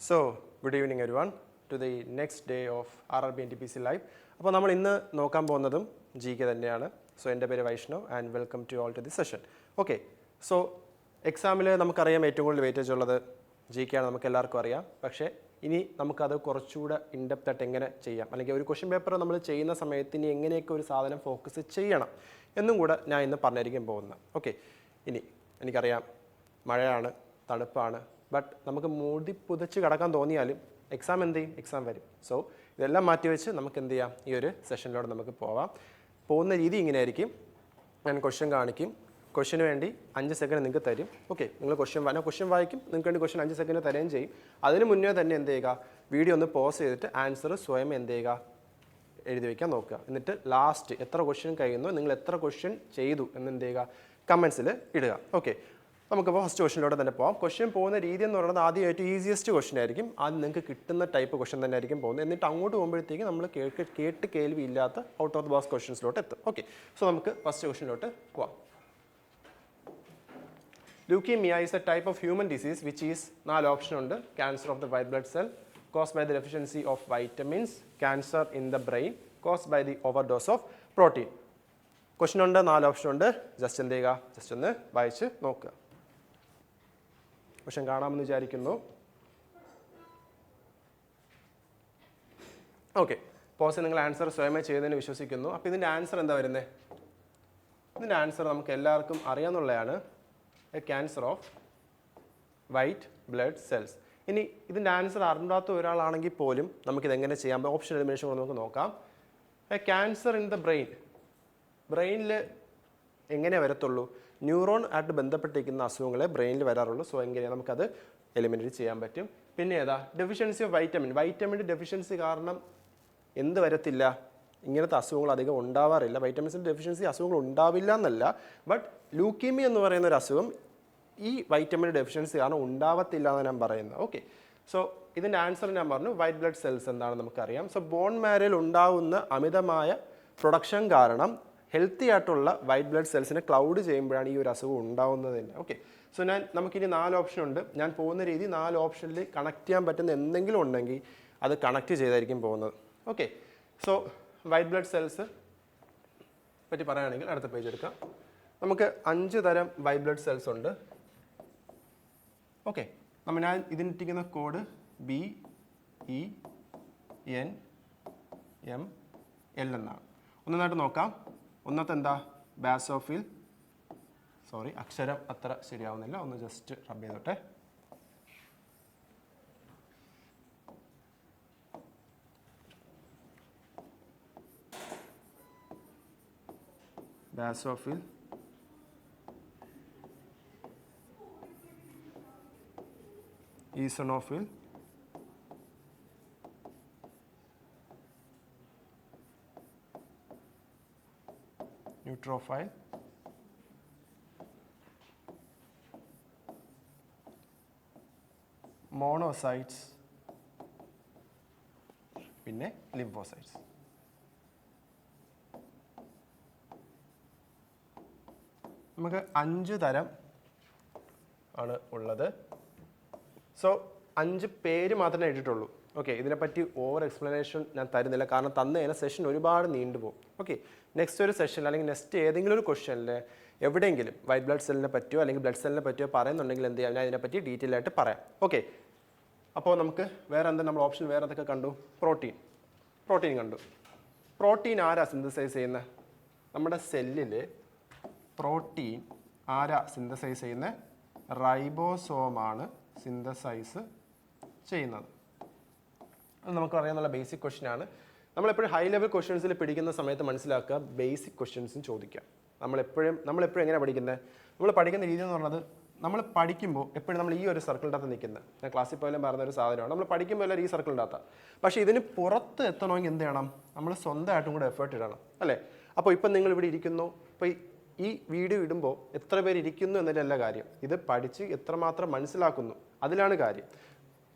So, good evening everyone to the next day of RRB NTPC Live. അപ്പോൾ നമ്മൾ ഇന്ന് നോക്കാൻ പോകുന്നതും ജി കെ തന്നെയാണ്. സോ എൻ്റെ പേര് Vaishnav and welcome to all to the session. Okay, so എക്സാമിൽ നമുക്കറിയാം ഏറ്റവും കൂടുതൽ വെയിറ്റേജ് ഉള്ളത് ജി കെ ആണ്, നമുക്ക് എല്ലാവർക്കും അറിയാം. പക്ഷേ ഇനി നമുക്കത് കുറച്ചുകൂടെ ഇൻഡെപ്ത് ആയിട്ട് എങ്ങനെ ചെയ്യാം, അല്ലെങ്കിൽ ഒരു ക്വസ്റ്റ്യൻ പേപ്പർ നമ്മൾ ചെയ്യുന്ന സമയത്ത് ഇനി എങ്ങനെയൊക്കെ ഒരു സാധനം ഫോക്കസ് ചെയ്യണം എന്നും കൂടെ ഞാൻ ഇന്ന് പറഞ്ഞിരിക്കാൻ പോകുന്നത്. ഓക്കെ, ഇനി എനിക്കറിയാം മഴയാണ്, തണുപ്പാണ്, ബട്ട് നമുക്ക് മൂടി പുതച്ച് കിടക്കാൻ തോന്നിയാലും എക്സാം എന്ത് ചെയ്യും, എക്സാം വരും. സോ ഇതെല്ലാം മാറ്റിവെച്ച് നമുക്ക് എന്ത് ചെയ്യാം, ഈ ഒരു സെഷനിലൂടെ നമുക്ക് പോവാം. പോകുന്ന രീതി ഇങ്ങനെയായിരിക്കും. ഞാൻ ക്വസ്റ്റ്യൻ കാണിക്കും, ക്വസ്റ്റ്യന് വേണ്ടി 5 സെക്കൻഡ് നിങ്ങൾക്ക് തരും. ഓക്കെ, നിങ്ങൾ ക്വസ്റ്റ്യൻ വായിക്കും, നിങ്ങൾക്ക് വേണ്ടി ക്വസ്റ്റ്യൻ 5 സെക്കൻഡ് തരുകയും ചെയ്യും. അതിന് മുന്നേ തന്നെ എന്ത് ചെയ്യുക, വീഡിയോ ഒന്ന് പോസ് ചെയ്തിട്ട് ആൻസർ സ്വയം എന്ത് ചെയ്യുക, എഴുതി വയ്ക്കാൻ നോക്കുക. എന്നിട്ട് ലാസ്റ്റ് എത്ര ക്വസ്റ്റ്യൻ കഴിയുന്നു, നിങ്ങൾ എത്ര ക്വസ്റ്റ്യൻ ചെയ്തു എന്ന് എന്ത് ചെയ്യുക, കമൻസിൽ ഇടുക. ഓക്കെ, നമുക്കിപ്പോൾ ഫസ്റ്റ് ക്വസ്റ്റ്യനിലൂടെ തന്നെ പോകാം. ക്വസ്റ്റ്യൻ പോകുന്ന രീതി എന്ന് പറയുന്നത് ആദ്യമായിട്ട് ഈസിയസ്റ്റ് ക്വസ്റ്റ്യൻ ആയിരിക്കും. ആദ്യം നിങ്ങൾക്ക് കിട്ടുന്ന ടൈപ്പ് ക്വസ്റ്റ്യൻ തന്നെ ആയിരിക്കും പോകുന്നത്. എന്നിട്ട് അങ്ങോട്ട് പോകുമ്പോഴത്തേക്ക് നമ്മൾ കേട്ട് കേൾവി ഇല്ലാത്ത ഔട്ട് ഓഫ് ദ ബോക്സ് ക്വസ്റ്റ്യൻസിലോട്ട് എത്തും. ഓക്കെ, സോ നമുക്ക് ഫസ്റ്റ് ക്വസ്റ്റ്യനിലോട്ട് പോവാം. Leukemia is a type of human disease which is 4 option ഉണ്ട്. Cancer of the white blood cell, caused by the deficiency of vitamins, cancer in the brain, caused by the overdose of protein. Question ഉണ്ട്, 4 option ഉണ്ട്. Just എന്ത് ചെയ്യുക, just ഒന്ന് വായിച്ച് നോക്കുക. Question കാണാമെന്ന് വിചാരിക്കുന്നു. ഓക്കെ, പോസ് നിങ്ങൾ ആൻസർ സ്വയമേ ചെയ്തതിന് വിശ്വസിക്കുന്നു. അപ്പോൾ ഇതിൻ്റെ ആൻസർ എന്താ വരുന്നത്? ഇതിൻ്റെ ആൻസർ നമുക്ക് എല്ലാവർക്കും അറിയാവുന്നതാണ്, A cancer of white blood cells. ഇനി ഇതിൻ്റെ ആൻസർ അറിഞ്ഞാത്ത ഒരാളാണെങ്കിൽ പോലും നമുക്കിതെങ്ങനെ ചെയ്യാം, ഓപ്ഷൻ എലിമിനേഷൻ കൊണ്ട് നമുക്ക് നോക്കാം. A cancer in the brain, ബ്രെയിനിൽ എങ്ങനെ വരത്തുള്ളൂ, ന്യൂറോൺ ആയിട്ട് ബന്ധപ്പെട്ടിരിക്കുന്ന അസുഖങ്ങളെ ബ്രെയിനിൽ വരാറുള്ളൂ. സോ എങ്ങനെ നമുക്കത് എലിമിനേറ്റ് ചെയ്യാൻ പറ്റും. പിന്നെ ഏതാ, ഡെഫിഷ്യൻസി ഓഫ് വൈറ്റമിൻ്റെ ഡെഫിഷ്യൻസി കാരണം എന്ത് വരത്തില്ല, ഇങ്ങനത്തെ അസുഖങ്ങൾ അധികം ഉണ്ടാവാറില്ല. വൈറ്റമിൻസിൻ്റെ ഡെഫിഷ്യൻസി അസുഖങ്ങൾ ഉണ്ടാവില്ല എന്നല്ല, ബട്ട് ലൂക്കീമിയ എന്ന് പറയുന്ന ഒരു അസുഖം ഈ വൈറ്റമിൻ ഡെഫിഷ്യൻസി കാരണം ഉണ്ടാവത്തില്ല എന്ന് ഞാൻ പറയുന്നത്. ഓക്കെ, സോ ഇതിൻ്റെ ആൻസർ ഞാൻ പറഞ്ഞു, വൈറ്റ് ബ്ലഡ് സെൽസ് എന്താണെന്ന് നമുക്കറിയാം. സോ ബോൺ മാരോയിൽ ഉണ്ടാവുന്ന അമിതമായ പ്രൊഡക്ഷൻ കാരണം ഹെൽത്തി ആയിട്ടുള്ള വൈറ്റ് ബ്ലഡ് സെൽസിനെ ക്ലൗഡ് ചെയ്യുമ്പോഴാണ് ഈ ഒരു അസുഖം ഉണ്ടാവുന്നത് തന്നെ. ഓക്കെ, സോ നമുക്കിനി 4 ഓപ്ഷൻ ഉണ്ട്. ഞാൻ പോകുന്ന രീതി 4 ഓപ്ഷനിൽ കണക്ട് ചെയ്യാൻ പറ്റുന്ന എന്തെങ്കിലും ഉണ്ടെങ്കിൽ അത് കണക്ട് ചെയ്തായിരിക്കും പോകുന്നത്. Okay, so white blood cells പറ്റി പറയുകയാണെങ്കിൽ അടുത്ത പേജ് എടുക്കാം. നമുക്ക് 5 തരം വൈറ്റ് ബ്ലഡ് സെൽസ് ഉണ്ട്. ഓക്കെ, ഞാൻ ഇതിനിട്ടിരിക്കുന്ന കോഡ് BENML എന്നാണ്. ഒന്നായിട്ട് നോക്കാം. ഒന്നത്തെ എന്താ, ബാസോഫിൽ, സോറി അക്ഷരം അത്ര ശരിയാവുന്നില്ല, ഒന്ന് ജസ്റ്റ് റബ്ബ് ചെയ്തോട്ടെ. ബാസോഫിൽ, ഈസനോഫിൽ, ന്യൂട്രോഫൈൽ, മോണോസൈറ്റ്സ്, പിന്നെ ലിംഫോസൈറ്റ്സ്. നമുക്ക് 5 തരം ആണ് ഉള്ളത്. സോ 5 പേര് മാത്രമേ ഇട്ടിട്ടുള്ളൂ. ഓക്കെ, ഇതിനെപ്പറ്റി ഓവർ എക്സ്പ്ലനേഷൻ ഞാൻ തരുന്നില്ല, കാരണം തന്നു കഴിഞ്ഞാൽ സെഷൻ ഒരുപാട് നീണ്ടുപോകും. ഓക്കെ, നെക്സ്റ്റ് ഒരു സെഷൻ അല്ലെങ്കിൽ നെക്സ്റ്റ് ഏതെങ്കിലും ഒരു ക്വസ്റ്റ്യനിൽ എവിടെയെങ്കിലും വൈറ്റ് ബ്ലഡ് സെല്ലിനെ പറ്റിയോ അല്ലെങ്കിൽ ബ്ലഡ് സെല്ലിനെ പറ്റിയോ പറയുന്നുണ്ടെങ്കിൽ എന്ത് ചെയ്യാം, ഞാൻ ഇതിനെപ്പറ്റി ഡീറ്റെയിൽ ആയിട്ട് പറയാം. ഓക്കെ, അപ്പോൾ നമുക്ക് വേറെ എന്താ, നമ്മൾ ഓപ്ഷൻ വേറെ എന്തൊക്കെ കണ്ടു, പ്രോട്ടീൻ കണ്ടു. പ്രോട്ടീൻ ആരാ സിന്തസൈസ് ചെയ്യുന്നത്, നമ്മുടെ സെല്ലിൽ പ്രോട്ടീൻ ആരാ സിന്തസൈസ് ചെയ്യുന്നത്, റൈബോസോമാണ് സിന്തസൈസ് ചെയ്യുന്നത്. അത് നമുക്ക് അറിയാവുന്ന ബേസിക് ക്വസ്റ്റ്യൻ ആണ്. നമ്മളെപ്പോഴും ഹൈ ലെവൽ ക്വസ്റ്റ്യൻസിൽ പിടിക്കുന്ന സമയത്ത് മനസ്സിലാക്കുക, ബേസിക് ക്വസ്റ്റ്യൻസും ചോദിക്കുക. നമ്മളെപ്പോഴും എങ്ങനെയാണ് പഠിക്കുന്നത്, നമ്മൾ പഠിക്കുന്ന രീതി എന്ന് പറയുന്നത്, നമ്മൾ പഠിക്കുമ്പോൾ എപ്പോഴും നമ്മൾ ഈ ഒരു സർക്കിളിൻ്റെ അകത്ത് നിൽക്കുന്നത്, ഞാൻ ക്ലാസ്സിൽ പോയാലും പറഞ്ഞ ഒരു സാധനമാണ്, നമ്മൾ പഠിക്കുമ്പോൾ എല്ലാവരും ഈ സർക്കിളിൻ്റെ അകത്താണ്. പക്ഷേ ഇതിന് പുറത്ത് എത്തണമെങ്കിൽ എന്ത് ചെയ്യണം, നമ്മൾ സ്വന്തമായിട്ടും കൂടെ എഫേർട്ട് ഇടണം, അല്ലേ? അപ്പോൾ ഇപ്പം നിങ്ങൾ ഇവിടെ ഇരിക്കുന്നു, ഇപ്പോൾ ഈ വീഡിയോ ഇടുമ്പോൾ എത്ര പേര് ഇരിക്കുന്നു എന്നതിലല്ല കാര്യം, ഇത് പഠിച്ച് എത്രമാത്രം മനസ്സിലാക്കുന്നു അതിലാണ് കാര്യം.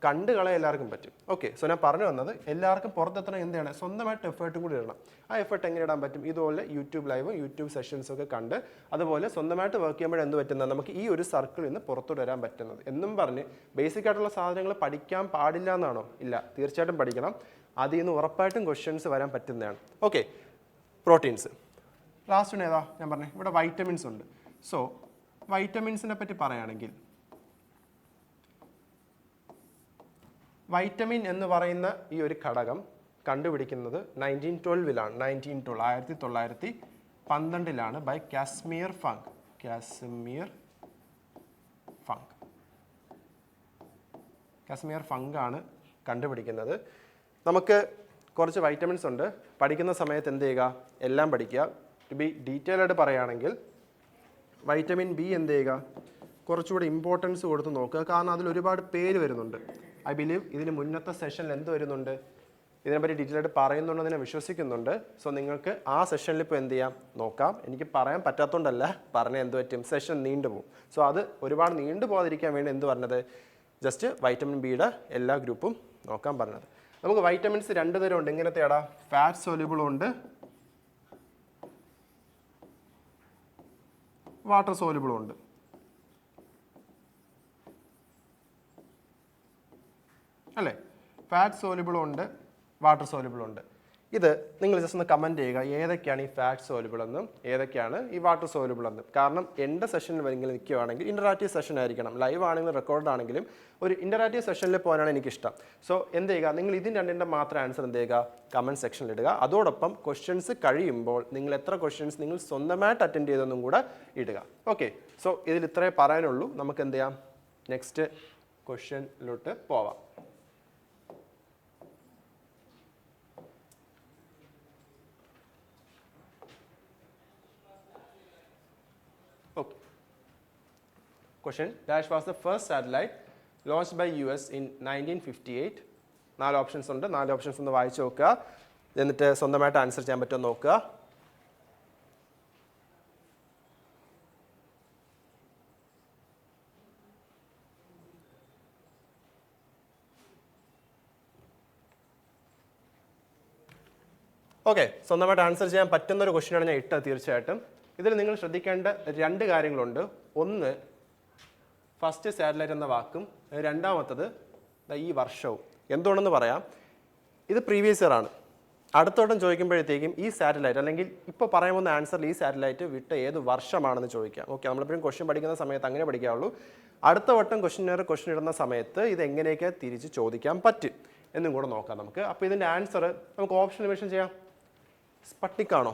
കണ്ടു കളയാൻ എല്ലാവർക്കും പറ്റും. ഓക്കെ, സോ ഞാൻ പറഞ്ഞു വന്നത് എല്ലാവർക്കും പുറത്തെത്തണം എന്താണ്, സ്വന്തമായിട്ട് എഫേർട്ടും കൂടി ഇടണം. ആ എഫേർട്ട് എങ്ങനെ ഇടാൻ പറ്റും? ഇതുപോലെ യൂട്യൂബ് ലൈവും യൂട്യൂബ് സെഷൻസും ഒക്കെ കണ്ട് അതുപോലെ സ്വന്തമായിട്ട് വർക്ക് ചെയ്യുമ്പോൾ എന്ത് പറ്റുന്നത്, നമുക്ക് ഈ ഒരു സർക്കിളിൽ നിന്ന് പുറത്തോട്ട് വരാൻ പറ്റുന്നത് എന്നും പറഞ്ഞ് ബേസിക് ആയിട്ടുള്ള സാധനങ്ങൾ പഠിക്കാൻ പാടില്ല എന്നാണോ? ഇല്ല, തീർച്ചയായിട്ടും പഠിക്കണം. അതിൽ നിന്ന് ഉറപ്പായിട്ടും ക്വസ്റ്റ്യൻസ് വരാൻ പറ്റുന്നതാണ്. ഓക്കെ, പ്രോട്ടീൻസ് ലാസ്റ്റ് ഏതാ ഞാൻ പറഞ്ഞു, ഇവിടെ വൈറ്റമിൻസ് ഉണ്ട്. സോ വൈറ്റമിൻസിനെ പറ്റി പറയുകയാണെങ്കിൽ വൈറ്റമിൻ എന്ന് പറയുന്ന ഈ ഒരു ഘടകം കണ്ടുപിടിക്കുന്നത് 1912-ലാണ്. 1912 ബൈ കാസ്മിയർ ഫങ്ക്. കാസ്മിയർ ഫങ്ക് ആണ് കണ്ടുപിടിക്കുന്നത്. നമുക്ക് കുറച്ച് വൈറ്റമിൻസ് ഉണ്ട്. പഠിക്കുന്ന സമയത്ത് എന്ത് ചെയ്യുക, എല്ലാം പഠിക്കുക. ടു ബി ഡീറ്റെയിൽ ആയിട്ട് പറയുകയാണെങ്കിൽ വൈറ്റമിൻ ബി എന്ത് ചെയ്യുക, കുറച്ചുകൂടി ഇമ്പോർട്ടൻസ് കൊടുത്ത് നോക്കുക. കാരണം അതിൽ ഒരുപാട് പേര് വരുന്നുണ്ട്. ഐ ബിലീവ് ഇതിന് മുന്നത്തെ സെഷനിൽ എന്ത് വരുന്നുണ്ട്, ഇതിനെപ്പറ്റി ഡീറ്റെയിൽ ആയിട്ട് പറയുന്നുണ്ടെന്ന് ഞാൻ വിശ്വസിക്കുന്നുണ്ട്. സോ നിങ്ങൾക്ക് ആ സെഷനിൽ ഇപ്പോൾ എന്ത് ചെയ്യാം നോക്കാം. എനിക്ക് പറയാൻ പറ്റാത്തതുകൊണ്ടല്ല, പറഞ്ഞാൽ എന്ത് പറ്റും, സെഷൻ നീണ്ടുപോകും. സോ അത് ഒരുപാട് നീണ്ടു പോകാതിരിക്കാൻ വേണ്ടി എന്ത് പറഞ്ഞത്, ജസ്റ്റ് വൈറ്റമിൻ ബിയുടെ എല്ലാ ഗ്രൂപ്പും നോക്കാൻ പറഞ്ഞത്. നമുക്ക് വൈറ്റമിൻസ് 2 തരം ഉണ്ട്. ഇങ്ങനത്തെയാടാ, ഫാറ്റ് സോല്യൂബിളും ഉണ്ട്, വാട്ടർ സോല്യൂബിളും ഉണ്ട്. അല്ലേ? ഫാറ്റ് സോല്യൂബിളും ഉണ്ട്, വാട്ടർ സോല്യൂബിളും ഉണ്ട്. ഇത് നിങ്ങൾ ജസ്റ്റ് ഒന്ന് കമൻറ്റ് ചെയ്യുക, ഏതൊക്കെയാണ് ഈ ഫാറ്റ് സോല്യൂബിൾ എന്നും ഏതൊക്കെയാണ് ഈ വാട്ടർ സോല്യൂബിൾ എന്നും. കാരണം എൻ്റെ സെഷനിൽ വരെങ്കിൽ നിൽക്കുകയാണെങ്കിൽ ഇൻ്ററാക്റ്റീവ് സെഷൻ ആയിരിക്കണം. ലൈവ് ആണെങ്കിലും റെക്കോർഡ് ആണെങ്കിലും ഒരു ഇൻ്ററാക്റ്റീവ് സെഷനിൽ പോകാനാണ് എനിക്കിഷ്ടം. സോ എന്ത് ചെയ്യുക, നിങ്ങൾ ഇതിന് രണ്ടിൻ്റെ മാത്രം ആൻസർ എന്ത് ചെയ്യുക, കമൻറ്റ് സെക്ഷനിൽ ഇടുക. അതോടൊപ്പം ക്വസ്റ്റ്യൻസ് കഴിയുമ്പോൾ നിങ്ങൾ എത്ര ക്വസ്റ്റ്യൻസ് നിങ്ങൾ സ്വന്തമായിട്ട് അറ്റൻഡ് ചെയ്തെന്നും കൂടെ ഇടുക. ഓക്കെ, സോ ഇതിൽ ഇത്രേ പറയാനുള്ളൂ. നമുക്ക് എന്ത് ചെയ്യാം, നെക്സ്റ്റ് ക്വസ്റ്റ്യനിലോട്ട് പോവാം. Question, Dash was the first satellite launched by US in 1958. 4 options ഉണ്ട്. 4 ഓപ്ഷൻസ് ഒന്ന് വായിച്ചു നോക്കുക, എന്നിട്ട് സ്വന്തമായിട്ട് ആൻസർ ചെയ്യാൻ പറ്റുമോ നോക്കുക. ഓക്കെ, സ്വന്തമായിട്ട് ആൻസർ ചെയ്യാൻ പറ്റുന്ന ഒരു ക്വസ്റ്റ്യനാണ് ഞാൻ ഇട്ടത്. തീർച്ചയായിട്ടും ഇതിൽ നിങ്ങൾ ശ്രദ്ധിക്കേണ്ട 2 കാര്യങ്ങളുണ്ട്. ഒന്ന്, ഫസ്റ്റ് സാറ്റലൈറ്റ് എന്ന വാക്കും, രണ്ടാമത്തത് ഈ വർഷവും. എന്തുകൊണ്ടെന്ന് പറയാം. ഇത് പ്രീവിയസ് ഇയർ ആണ്. അടുത്തോട്ടം ചോദിക്കുമ്പോഴത്തേക്കും ഈ സാറ്റലൈറ്റ് അല്ലെങ്കിൽ ഇപ്പോൾ പറയാൻ പോകുന്ന ആൻസറിൽ ഈ സാറ്റലൈറ്റ് വിട്ട ഏത് വർഷമാണെന്ന് ചോദിക്കാം. ഓക്കെ, നമ്മളെപ്പോഴും ക്വസ്റ്റ്യൻ പഠിക്കുന്ന സമയത്ത് അങ്ങനെ പഠിക്കാവുള്ളൂ. അടുത്ത വട്ടം ക്വസ്റ്റ്യൻ ഇടുന്ന സമയത്ത് ഇത് എങ്ങനെയൊക്കെ തിരിച്ച് ചോദിക്കാൻ പറ്റും എന്നും കൂടെ നോക്കാം നമുക്ക്. അപ്പോൾ ഇതിൻ്റെ ആൻസർ നമുക്ക് ഓപ്ഷൻ മെൻഷൻ ചെയ്യാം. സ്പട്നിക് ആണോ?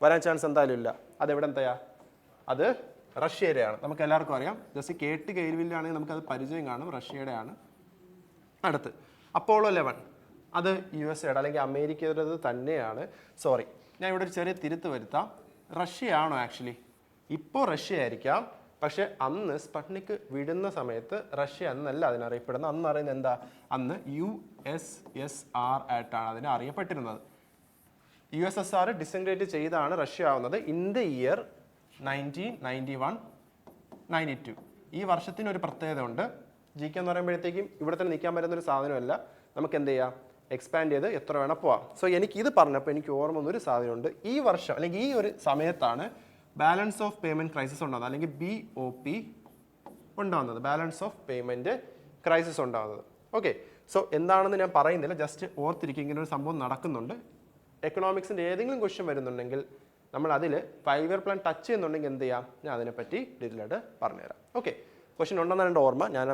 വരാൻ ചാൻസ് എന്തായാലും ഇല്ല. അതെവിടെ എന്താ, അത് റഷ്യയുടെയാണ്. നമുക്ക് എല്ലാവർക്കും അറിയാം. ജസ്റ്റ് കേട്ട് കേൾവിയിലാണെങ്കിൽ നമുക്കത് പരിചയം കാണും. റഷ്യയുടെ ആണ്. അടുത്ത് അപ്പോളോ 11, അത് USA അല്ലെങ്കിൽ അമേരിക്കയുടേത് തന്നെയാണ്. സോറി, ഞാൻ ഇവിടെ ഒരു ചെറിയ തിരുത്ത് വരുത്താം. റഷ്യയാണോ ആക്ച്വലി? ഇപ്പോൾ റഷ്യ ആയിരിക്കാം, പക്ഷേ അന്ന് സ്പട്നിക് വിടുന്ന സമയത്ത് റഷ്യ എന്നല്ല അതിനറിയപ്പെടുന്നത്. അന്ന് അറിയുന്നത് എന്താ, അന്ന് USSR ആയിട്ടാണ് അതിനെ അറിയപ്പെട്ടിരുന്നത്. USSR ഡിസിൻഗ്രേറ്റ് ചെയ്താണ് റഷ്യ ആവുന്നത് ഇൻ ദ ഇയർ 1991-92. ഈ വർഷത്തിന് ഒരു പ്രത്യേകത ഉണ്ട്. GK എന്ന് പറയുമ്പോഴത്തേക്കും ഇവിടെ തന്നെ നിൽക്കാൻ പറ്റുന്ന ഒരു സാധനമല്ല. നമുക്ക് എന്ത് ചെയ്യാം, എക്സ്പാൻഡ് ചെയ്ത് എത്ര വേണം പോവാം. സോ എനിക്കിത് പറഞ്ഞപ്പോൾ എനിക്ക് ഓർമ്മ വന്നൊരു സാധനമുണ്ട്. ഈ വർഷം അല്ലെങ്കിൽ ഈ ഒരു സമയത്താണ് ബാലൻസ് ഓഫ് പേയ്മെൻറ്റ് ക്രൈസിസ് ഉണ്ടാകുന്നത്, അല്ലെങ്കിൽ BOP ഉണ്ടാകുന്നത്. ബാലൻസ് ഓഫ് പേയ്മെൻറ്റ് ക്രൈസിസ് ഉണ്ടാകുന്നത്. ഓക്കെ, സോ എന്താണെന്ന് ഞാൻ പറയുന്നില്ല, ജസ്റ്റ് ഓർത്തിരിക്കും ഇങ്ങനെ ഒരു സംഭവം നടക്കുന്നുണ്ട്. എക്കണോമിക്സിൻ്റെ ഏതെങ്കിലും ക്വസ്റ്റ്യൻ വരുന്നുണ്ടെങ്കിൽ നമ്മൾ അതിൽ 5 ഇയർ പ്ലാൻ ടച്ച് ചെയ്യുന്നുണ്ടെങ്കിൽ എന്ത് ചെയ്യാം, ഞാൻ അതിനെപ്പറ്റി ഡീറ്റെയിലായിട്ട് പറഞ്ഞുതരാം. ഓക്കെ, ക്വസ്റ്റ്യൻ ഉണ്ടെന്നാണ് എൻ്റെ ഓർമ്മ. ഞാൻ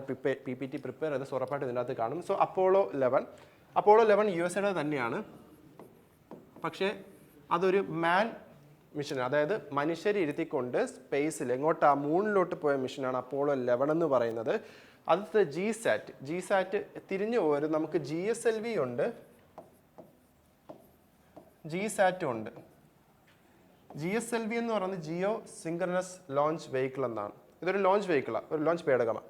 PPT പ്രിപ്പയർ ചെയ്ത് ഉറപ്പായിട്ട് ഇതിൻ്റെ അകത്ത് കാണും. സോ അപ്പോളോ 11 USA തന്നെയാണ്. പക്ഷേ അതൊരു മാൻ മിഷൻ, അതായത് മനുഷ്യരെ ഇരുത്തിക്കൊണ്ട് സ്പേസിൽ എങ്ങോട്ടാ മൂണിലോട്ട് പോയ മിഷനാണ് അപ്പോളോ 11 എന്ന് പറയുന്നത്. അടുത്ത GSAT തിരിഞ്ഞു പോരും. നമുക്ക് GSLV ഉണ്ട്, GSAT ഉണ്ട്. GSLV എന്ന് പറയുന്നത് ജിയോ സിങ്ക്രണസ് ലോഞ്ച് വെഹിക്കിൾ എന്നാണ്. ഇതൊരു ലോഞ്ച് വെഹിക്കിളാണ്, ഒരു ലോഞ്ച് പേടകമാണ്.